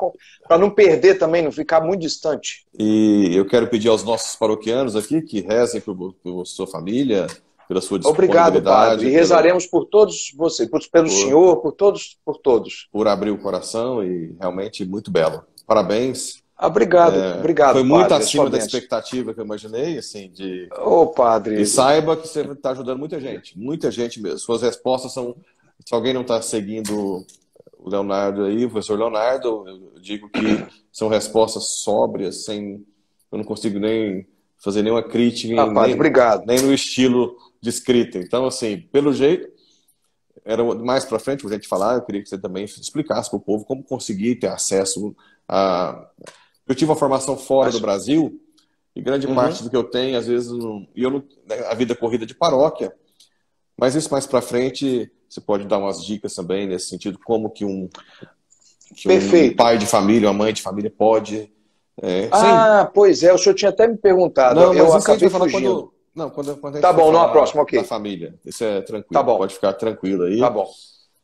não perder também, não ficar muito distante. E eu quero pedir aos nossos paroquianos aqui que rezem por sua família, pela sua Obrigado, disponibilidade. Padre. E rezaremos por todos vocês, pelo Senhor, por todos. Por abrir o coração e realmente muito belo. Parabéns. Obrigado, obrigado, foi muito Padre, acima da expectativa que eu imaginei, assim, de... Ô, Padre. E saiba que você está ajudando muita gente mesmo. Suas respostas são... Se alguém não está seguindo o Leonardo aí, o professor Leonardo, eu digo que são respostas sóbrias, sem... Eu não consigo nem fazer nenhuma crítica, Padre, obrigado. Nem no estilo de escrita. Então, assim, pelo jeito, era mais para frente, para a gente falar, eu queria que você também explicasse para o povo como conseguir ter acesso a... Eu tive uma formação fora do Brasil e grande parte do que eu tenho, às vezes, a vida corrida de paróquia, mas isso mais para frente, você pode dar umas dicas também nesse sentido, como que um pai de família, uma mãe de família pode... pois é, o senhor tinha até me perguntado, não, eu mas acabei fugindo. Quando a gente tá bom, numa próxima, ok. Da família, isso é tranquilo, tá bom. Pode ficar tranquilo aí. Tá bom.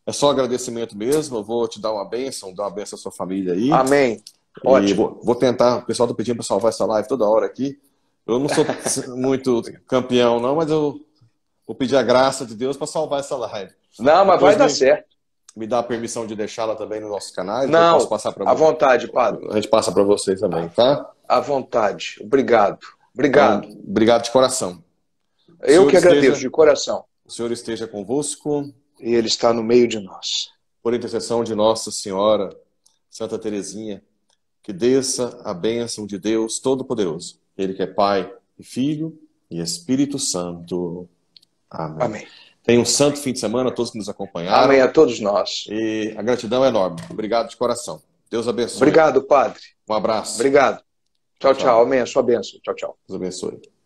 É só agradecimento mesmo, eu vou te dar uma bênção, dar uma bênção à sua família aí. Amém. Ótimo. Vou tentar, o pessoal está pedindo para salvar essa live toda hora aqui. Eu não sou muito campeão, não, mas eu vou pedir a graça de Deus para salvar essa live. Não, mas vai dar certo. Me dá a permissão de deixá-la também nos nossos canais? Não, eu posso passar para à vontade, Padre. A gente passa para vocês também, tá? À vontade. Obrigado. Obrigado. Então, obrigado de coração. Eu que agradeço de coração. O Senhor esteja convosco. E Ele está no meio de nós. Por intercessão de Nossa Senhora, Santa Teresinha, que desça a bênção de Deus Todo-Poderoso. Ele que é Pai e Filho e Espírito Santo. Amém. Amém. Tenha um santo fim de semana a todos que nos acompanharam. Amém a todos nós. E a gratidão é enorme. Obrigado de coração. Deus abençoe. Obrigado, Padre. Um abraço. Obrigado. Tchau, tchau. Amém. A sua bênção. Tchau, tchau. Deus abençoe.